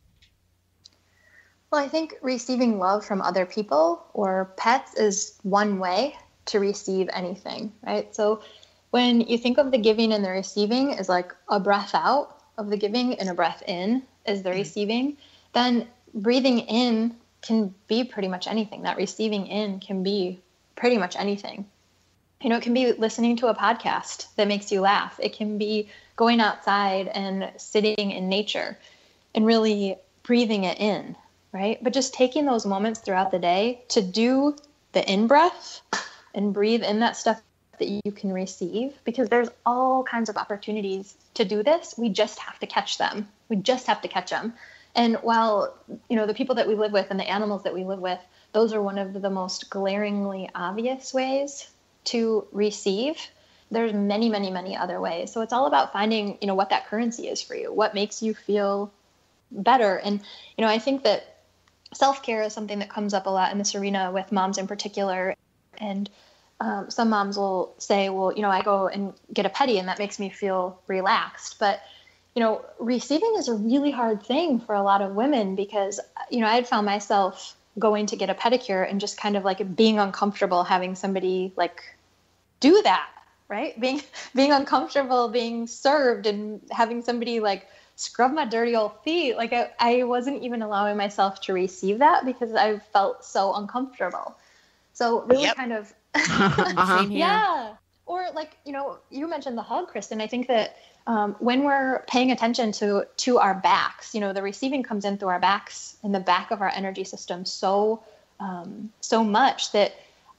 Well, I think receiving love from other people or pets is one way to receive anything, right? So when you think of the giving and the receiving as a breath out of the giving and a breath in is the receiving, then breathing in can be pretty much anything. That receiving in can be pretty much anything. It can be listening to a podcast that makes you laugh. It can be going outside and sitting in nature and really breathing it in, right? But just taking those moments throughout the day to do the in-breath and breathe in that stuff that you can receive, because there's all kinds of opportunities to do this. We just have to catch them. And while, the people that we live with and the animals that we live with, those are one of the most glaringly obvious ways to receive, there's many, many, many other ways. So it's all about finding, what that currency is for you, what makes you feel better. And, I think that self-care is something that comes up a lot in this arena with moms in particular. And some moms will say, well, I go and get a pedi and that makes me feel relaxed. But, receiving is a really hard thing for a lot of women because, I had found myself going to get a pedicure and just kind of like being uncomfortable having somebody like do that, right? Being uncomfortable, being served and having somebody like scrub my dirty old feet. Like I wasn't even allowing myself to receive that because I felt so uncomfortable. So really kind of, Same here. yeah. Or like, you mentioned the hug, Kristen. I think that when we're paying attention to our backs, the receiving comes in through our backs in the back of our energy system so much that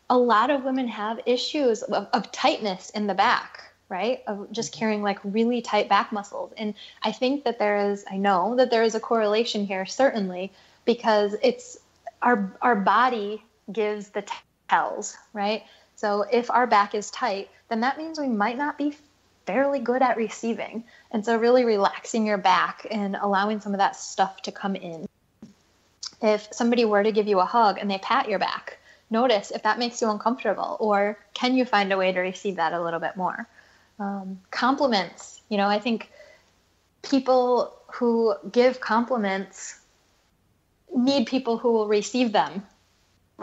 a lot of women have issues of tightness in the back, right? Of just carrying like really tight back muscles. And I think that I know that there is a correlation here, certainly, because it's our body gives the tells, right? So if our back is tight, then that means we might not be fairly good at receiving. And so really relaxing your back and allowing some of that stuff to come in. If somebody were to give you a hug and they pat your back, notice if that makes you uncomfortable, or can you find a way to receive that a little bit more? Compliments, I think people who give compliments need people who will receive them.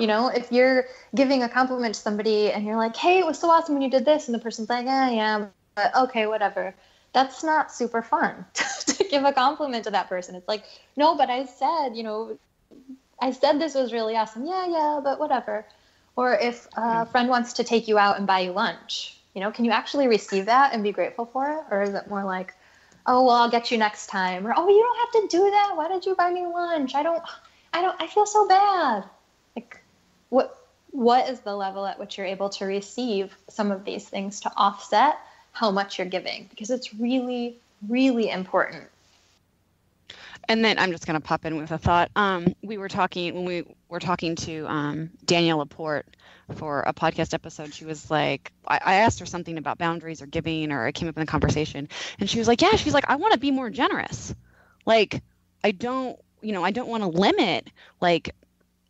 If you're giving a compliment to somebody and you're like, hey, it was so awesome when you did this, and the person's like, yeah, but okay, whatever. That's not super fun to give a compliment to that person. It's like, no, but I said this was really awesome. Yeah, but whatever. Or if a friend wants to take you out and buy you lunch, can you actually receive that and be grateful for it? Or is it more like, oh, well, I'll get you next time. Or, oh, you don't have to do that. Why did you buy me lunch? I feel so bad. Like, what is the level at which you're able to receive some of these things to offset how much you're giving? Because it's really, really important. And then I'm just going to pop in with a thought. When we were talking to Danielle Laporte for a podcast episode, she was like, I asked her something about boundaries or giving, or it came up in the conversation, and she was like, I want to be more generous. Like, I don't want to limit like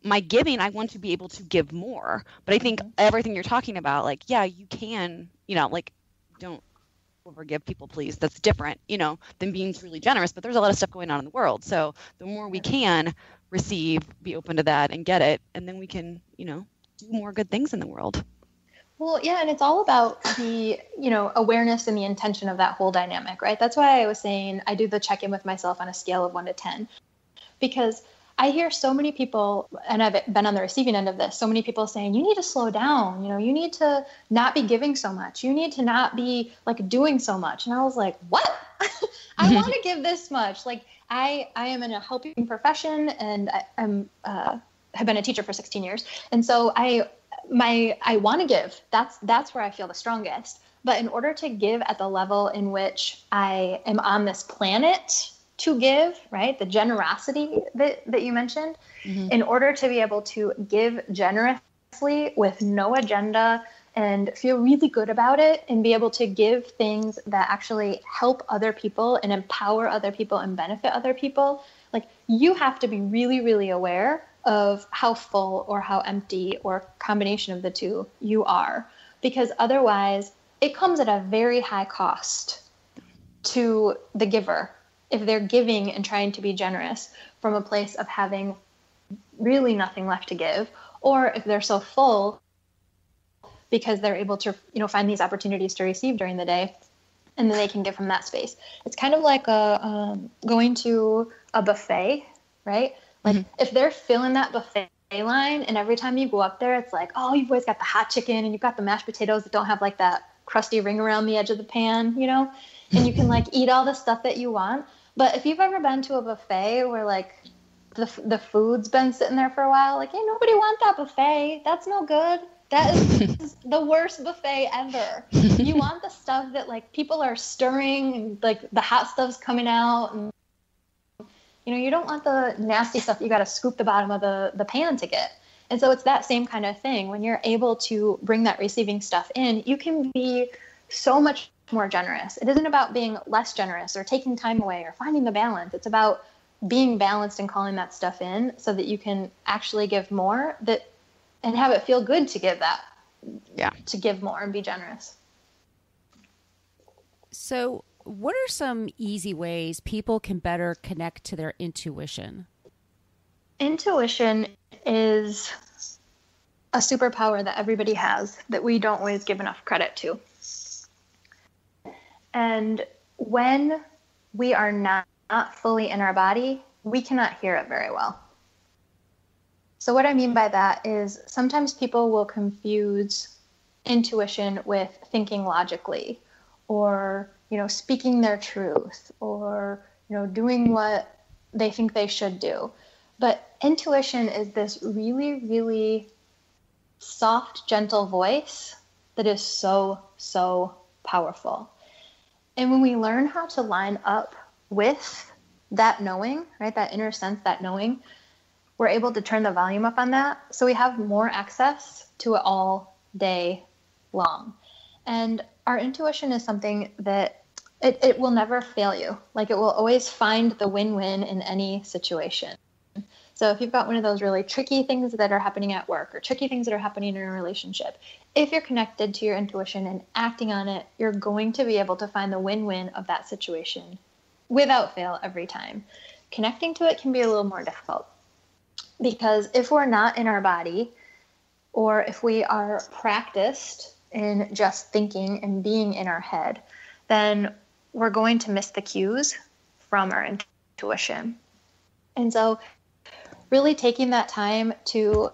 my giving. I want to be able to give more. But I think everything you're talking about, like, yeah, you can, like, don't overgive people, please. That's different, than being truly generous. But there's a lot of stuff going on in the world. So the more we can receive, be open to that and get it, and then we can, do more good things in the world. Well, yeah, and it's all about the, awareness and the intention of that whole dynamic, right? That's why I was saying I do the check-in with myself on a scale of 1 to 10, because I hear so many people, and I've been on the receiving end of this, so many people saying, you need to slow down, you need to not be giving so much. You need to not be like doing so much. And I was like, what? I want to give this much. Like I am in a helping profession, and have been a teacher for 16 years. And so I want to give. That's where I feel the strongest. But in order to give at the level in which I am on this planet to give, right? The generosity that you mentioned, in order to be able to give generously with no agenda and feel really good about it and be able to give things that actually help other people and empower other people and benefit other people, like you have to be really, really aware of how full or how empty or combination of the two you are, because otherwise it comes at a very high cost to the giver if they're giving and trying to be generous from a place of having really nothing left to give, or if they're so full because they're able to, find these opportunities to receive during the day, and then they can give from that space. It's kind of like going to a buffet, right? Like if they're filling that buffet line, and every time you go up there, it's like, oh, you've always got the hot chicken and you've got the mashed potatoes that don't have like that crusty ring around the edge of the pan, and you can like eat all the stuff that you want. But if you've ever been to a buffet where like the food's been sitting there for a while, like, hey, nobody wants that buffet. That's no good. That is the worst buffet ever. You want the stuff that like people are stirring and like the hot stuff's coming out, and you don't want the nasty stuff that you got to scoop the bottom of the pan to get. And so it's that same kind of thing. When you're able to bring that receiving stuff in, you can be so much more generous. It isn't about being less generous or taking time away or finding the balance. It's about being balanced and calling that stuff in so that you can actually give more and have it feel good to give that. Yeah. To give more and be generous. So what are some easy ways people can better connect to their intuition? Intuition is a superpower that everybody has that we don't always give enough credit to. And when we are not fully in our body, we cannot hear it very well. So what I mean by that is sometimes people will confuse intuition with thinking logically, or, speaking their truth, or, doing what they think they should do. But intuition is this really, really soft, gentle voice that is so, so powerful. And when we learn how to line up with that knowing, right, that inner sense, that knowing, we're able to turn the volume up on that. So we have more access to it all day long. And our intuition is something that it will never fail you. Like, it will always find the win-win in any situation. So if you've got one of those really tricky things that are happening at work, or tricky things that are happening in a relationship, if you're connected to your intuition and acting on it, you're going to be able to find the win-win of that situation without fail every time. Connecting to it can be a little more difficult, because if we're not in our body, or if we are practiced in just thinking and being in our head, then we're going to miss the cues from our intuition. And so really taking that time to,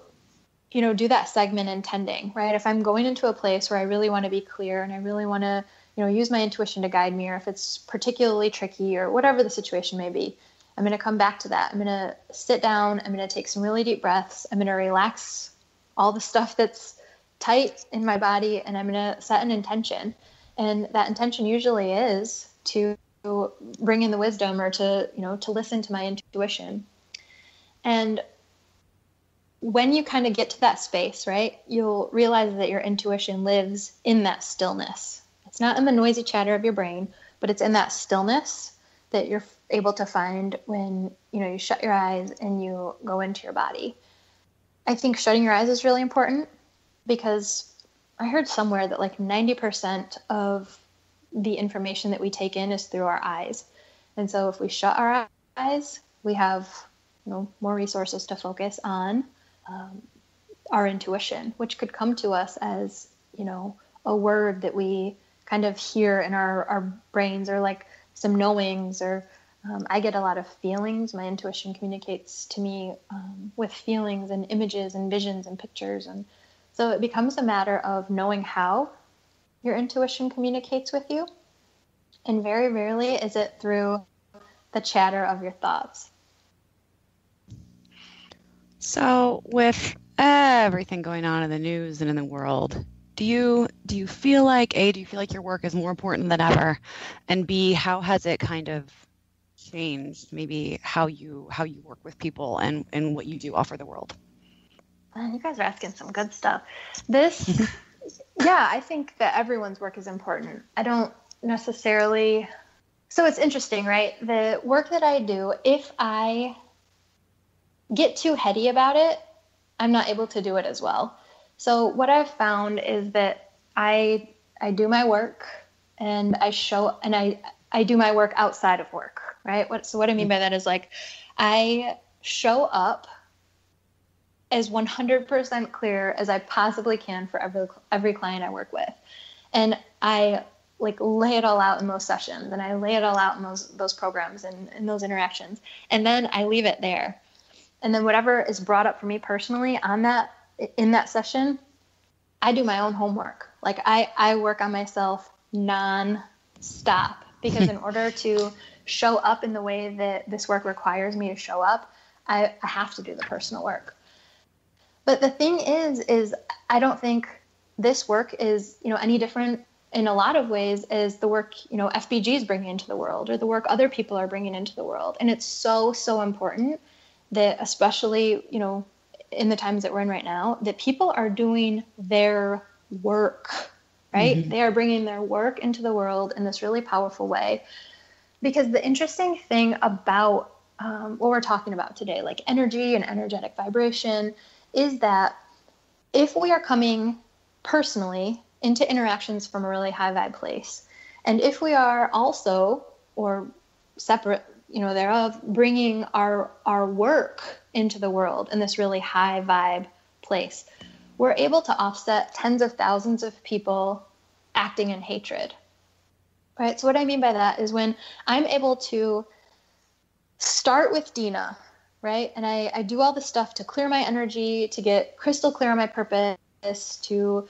do that segment intending, right? If I'm going into a place where I really want to be clear and I really want to, use my intuition to guide me, or if it's particularly tricky or whatever the situation may be, I'm going to come back to that. I'm going to sit down. I'm going to take some really deep breaths. I'm going to relax all the stuff that's tight in my body, and I'm going to set an intention. And that intention usually is to bring in the wisdom, or to listen to my intuition. And when you kind of get to that space, right, you'll realize that your intuition lives in that stillness. It's not in the noisy chatter of your brain, but it's in that stillness that you're able to find when, you shut your eyes and you go into your body. I think shutting your eyes is really important, because I heard somewhere that like 90% of the information that we take in is through our eyes. And so if we shut our eyes, we have, more resources to focus on our intuition, which could come to us as, a word that we kind of hear in our brains, or like some knowings, or I get a lot of feelings. My intuition communicates to me with feelings and images and visions and pictures. And so it becomes a matter of knowing how your intuition communicates with you. And very rarely is it through the chatter of your thoughts. So with everything going on in the news and in the world, do you feel like, A, do you feel like your work is more important than ever? And B, how has it kind of changed maybe how you work with people and what you do offer the world? You guys are asking some good stuff. Yeah, I think that everyone's work is important. I don't necessarily. So it's interesting, right? The work that I do, if I get too heady about it, I'm not able to do it as well. So what I've found is that I do my work, and I do my work outside of work, right? So what I mean by that is, like, I show up as 100% clear as I possibly can for every client I work with. And I lay it all out in those sessions, and I lay it all out in those programs and in those interactions. And then I leave it there. And then whatever is brought up for me personally in that session, I do my own homework. Like, I work on myself non-stop, because in order to show up in the way that this work requires me to show up, I have to do the personal work. But the thing is I don't think this work is, any different in a lot of ways as the work, FBG is bringing into the world, or the work other people are bringing into the world. And it's so, so important that, especially, in the times that we're in right now, that people are doing their work, right? Mm-hmm. They are bringing their work into the world in this really powerful way. Because the interesting thing about what we're talking about today, like energy and energetic vibration, is that if we are coming personally into interactions from a really high vibe place, And if we are also, or separate, thereof, bringing our work into the world in this really high vibe place, we're able to offset tens of thousands of people acting in hatred, right? So what I mean by that is when I'm able to start with Deana, right? And I do all the stuff to clear my energy, to get crystal clear on my purpose, to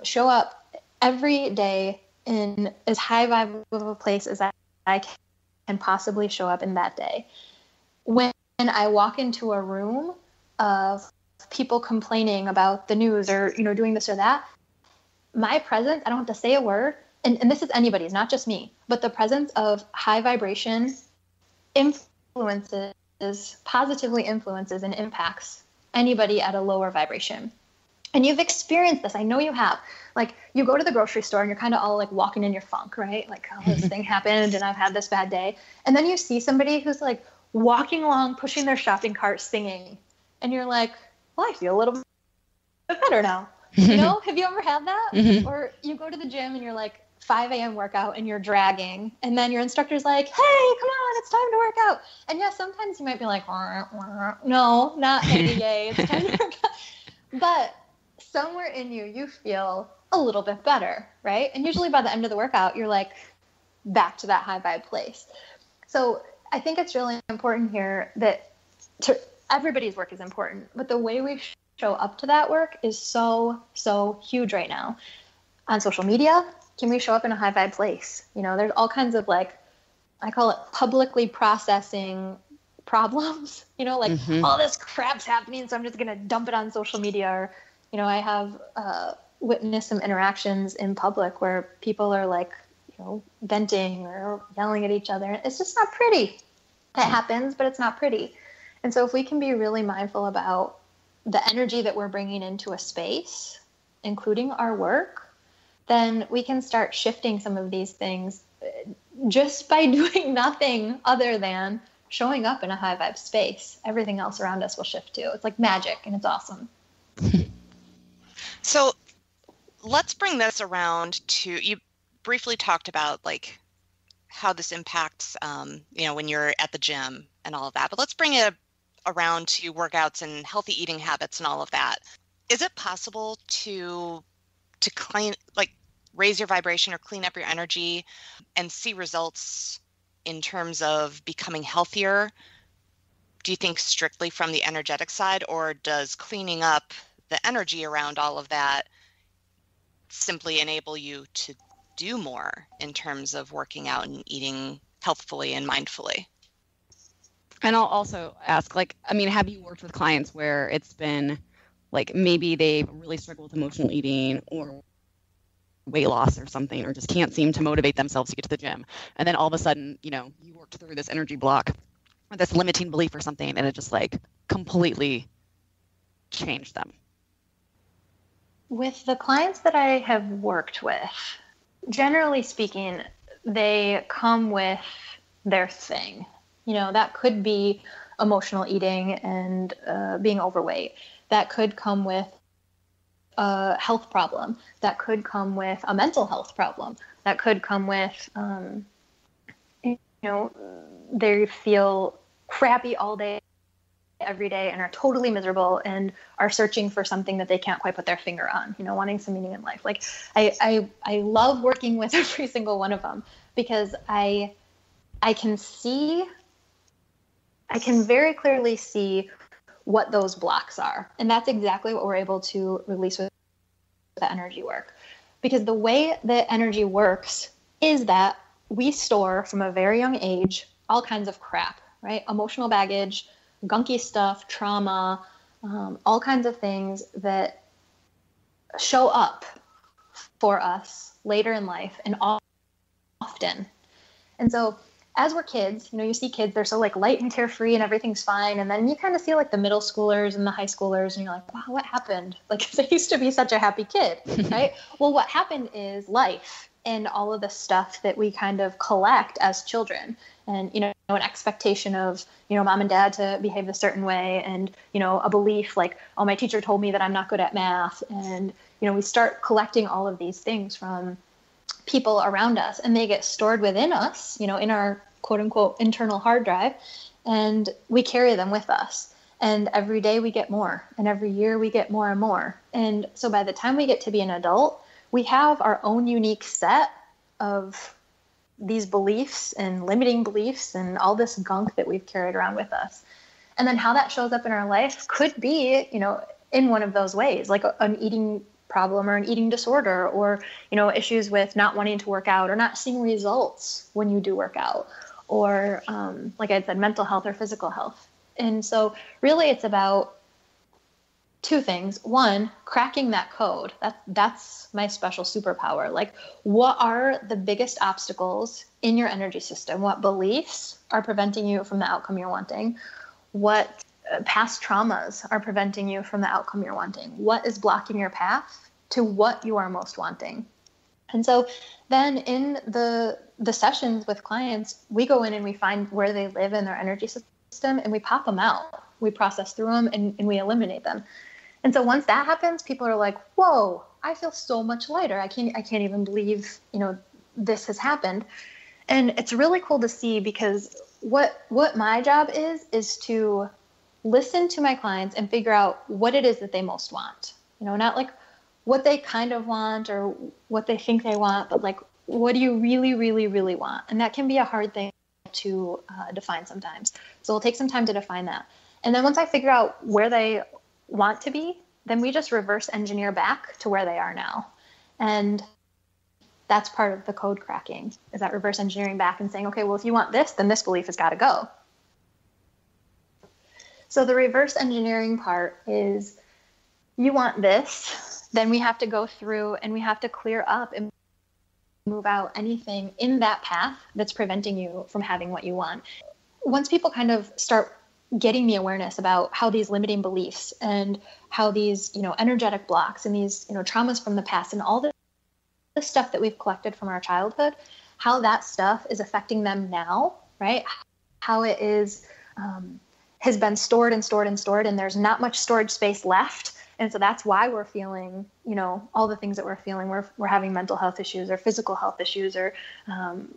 show up every day in as high vibe of a place as I can possibly show up in that day. When I walk into a room of people complaining about the news or, doing this or that, my presence, I don't have to say a word. And this is anybody's, not just me, but the presence of high vibration positively influences and impacts anybody at a lower vibration. And you've experienced this. I know you have. Like, you go to the grocery store and you're kind of all like walking in your funk, right? Like, oh, this thing happened and I've had this bad day. And then you see somebody who's like walking along, pushing their shopping cart, singing. And you're like, well, I feel a little bit better now. Have you ever had that? Mm-hmm. Or you go to the gym and you're like 5 a.m. workout and you're dragging. And then your instructor's like, hey, come on, it's time to work out. And yeah, sometimes you might be like, no, not hey, yay, it's time to work out. But somewhere in you feel a little bit better, right? And usually by the end of the workout, you're like back to that high vibe place. So I think it's really important here that everybody's work is important, but the way we show up to that work is so, so huge right now. On social media, can we show up in a high vibe place? There's all kinds of I call it publicly processing problems, all this crap's happening, so I'm just going to dump it on social media. Or, I have witnessed some interactions in public where people are venting or yelling at each other. It's just not pretty. That happens, but it's not pretty. And so if we can be really mindful about the energy that we're bringing into a space, including our work, then we can start shifting some of these things just by doing nothing other than showing up in a high vibe space. Everything else around us will shift too. It's like magic and it's awesome. So let's bring this around to, you briefly talked about how this impacts, when you're at the gym and all of that, but let's bring it around to workouts and healthy eating habits and all of that. Is it possible to clean, raise your vibration or clean up your energy and see results in terms of becoming healthier? Do you think strictly from the energetic side, or does cleaning up the energy around all of that simply enable you to do more in terms of working out and eating healthfully and mindfully? And I'll also ask, have you worked with clients where it's been maybe they've really struggled with emotional eating or weight loss or something, or just can't seem to motivate themselves to get to the gym, and then all of a sudden, you worked through this energy block or this limiting belief or something, and it just completely changed them? With the clients that I have worked with, generally speaking, they come with their thing. That could be emotional eating and being overweight. That could come with a health problem. That could come with a mental health problem. That could come with, they feel crappy all day, every day, and are totally miserable and are searching for something that they can't quite put their finger on, wanting some meaning in life. I love working with every single one of them because I can very clearly see what those blocks are. And that's exactly what we're able to release with the energy work. Because the way that energy works is that we store from a very young age all kinds of crap, right? Emotional baggage, gunky stuff, trauma, all kinds of things that show up for us later in life and often. And so as we're kids, you see kids, they're so light and carefree and everything's fine. And then you kind of see the middle schoolers and the high schoolers and you're like, wow, what happened? They used to be such a happy kid, right? Well, what happened is life and all of the stuff that we kind of collect as children, and, an expectation of, mom and dad to behave a certain way, and, a belief oh, my teacher told me that I'm not good at math. And, we start collecting all of these things from people around us, and they get stored within us, in our quote unquote internal hard drive, and we carry them with us. And every day we get more, and every year we get more and more. And so by the time we get to be an adult, we have our own unique set of these beliefs and limiting beliefs and all this gunk that we've carried around with us. And then how that shows up in our life could be, in one of those ways, like an eating problem or an eating disorder, or, issues with not wanting to work out or not seeing results when you do work out, or like I said, mental health or physical health. And so really it's about two things. One, cracking that code. That's my special superpower. Like, what are the biggest obstacles in your energy system? What beliefs are preventing you from the outcome you're wanting? What past traumas are preventing you from the outcome you're wanting? What is blocking your path to what you are most wanting? And so then in the sessions with clients, we go in and we find where they live in their energy system, and we pop them out. We process through them and we eliminate them. And so once that happens, people are like, whoa, I feel so much lighter. I can't even believe, this has happened. And it's really cool to see, because what my job is to listen to my clients and figure out what it is that they most want. Not like what they kind of want or what they think they want, but like, what do you really, really, really want? And that can be a hard thing to define sometimes. So we'll take some time to define that. And then once I figure out where they want to be, then we just reverse engineer back to where they are now. And that's part of the code cracking, is that reverse engineering back and saying, okay, well, if you want this, then this belief has got to go. So the reverse engineering part is, you want this, then we have to go through and we have to clear up and move out anything in that path that's preventing you from having what you want. Once people kind of start getting the awareness about how these limiting beliefs and how these, energetic blocks and these, traumas from the past and all the stuff that we've collected from our childhood, how that stuff is affecting them now, right? How it is, has been stored and stored and stored, and there's not much storage space left. And so that's why we're feeling, all the things that we're feeling. We're having mental health issues or physical health issues or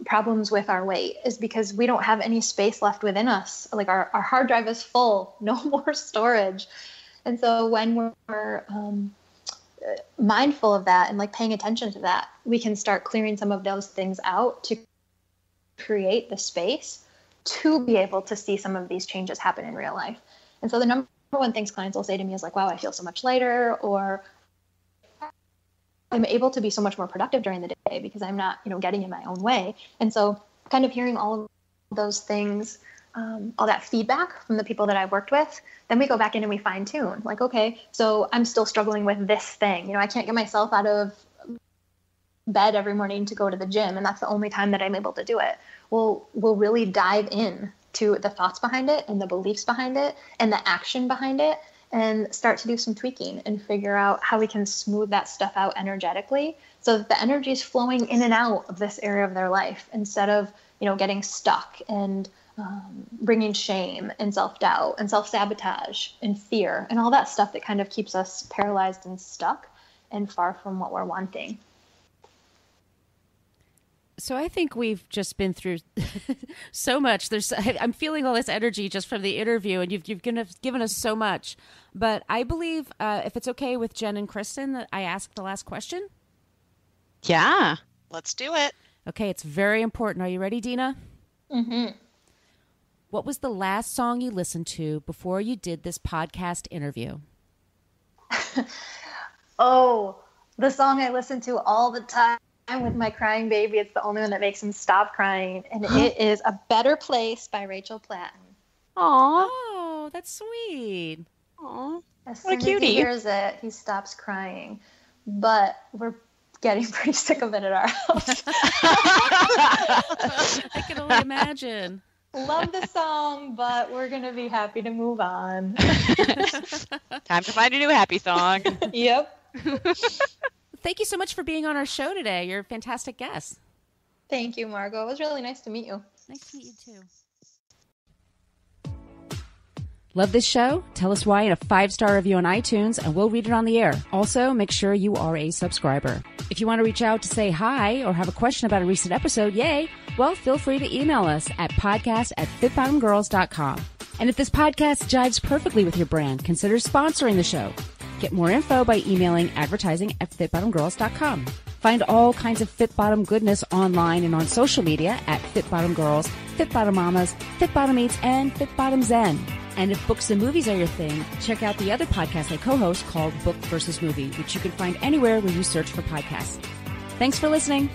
problems with our weight, is because we don't have any space left within us. Like our hard drive is full, no more storage. And so when we're mindful of that and like paying attention to that, we can start clearing some of those things out to create the space to be able to see some of these changes happen in real life. And so the number one things clients will say to me is like, wow, I feel so much lighter, or I'm able to be so much more productive during the day because I'm not, getting in my own way. And so kind of hearing all of those things, all that feedback from the people that I've worked with, then we go back in and we fine tune, like, okay, so I'm still struggling with this thing. I can't get myself out of bed every morning to go to the gym, and that's the only time that I'm able to do it. We'll really dive in to the thoughts behind it and the beliefs behind it and the action behind it, and start to do some tweaking and figure out how we can smooth that stuff out energetically so that the energy is flowing in and out of this area of their life, instead of, getting stuck and bringing shame and self-doubt and self-sabotage and fear and all that stuff that kind of keeps us paralyzed and stuck and far from what we're wanting. So I think we've just been through so much. I'm feeling all this energy just from the interview, and you've given us so much. But I believe, if it's okay with Jen and Kristen, that I ask the last question. Yeah. Let's do it. Okay, it's very important. Are you ready, Deana? Mm-hmm. What was the last song you listened to before you did this podcast interview? Oh, the song I listen to all the time with my crying baby. It's the only one that makes him stop crying, and it is A Better Place by Rachel Platten. Aw. Oh, that's sweet. Aw. As soon as he hears it, he stops crying. But we're getting pretty sick of it at our house. I can only imagine. Love the song, but we're going to be happy to move on. Time to find a new happy song. Yep. Thank you so much for being on our show today. You're a fantastic guest. Thank you, Margot. It was really nice to meet you. Nice to meet you too. Love this show? Tell us why in a 5-star review on iTunes, and we'll read it on the air. Also, make sure you are a subscriber. If you want to reach out to say hi or have a question about a recent episode, yay, well, feel free to email us at podcast@fitbottomgirls.com. And if this podcast jives perfectly with your brand, consider sponsoring the show. Get more info by emailing advertising@fitbottomgirls.com. Find all kinds of Fit Bottom goodness online and on social media at Fit Bottom Girls, Fit Bottom Mamas, Fit Bottom Eats, and Fit Bottom Zen. And if books and movies are your thing, check out the other podcast I co-host called Book versus Movie, which you can find anywhere where you search for podcasts. Thanks for listening.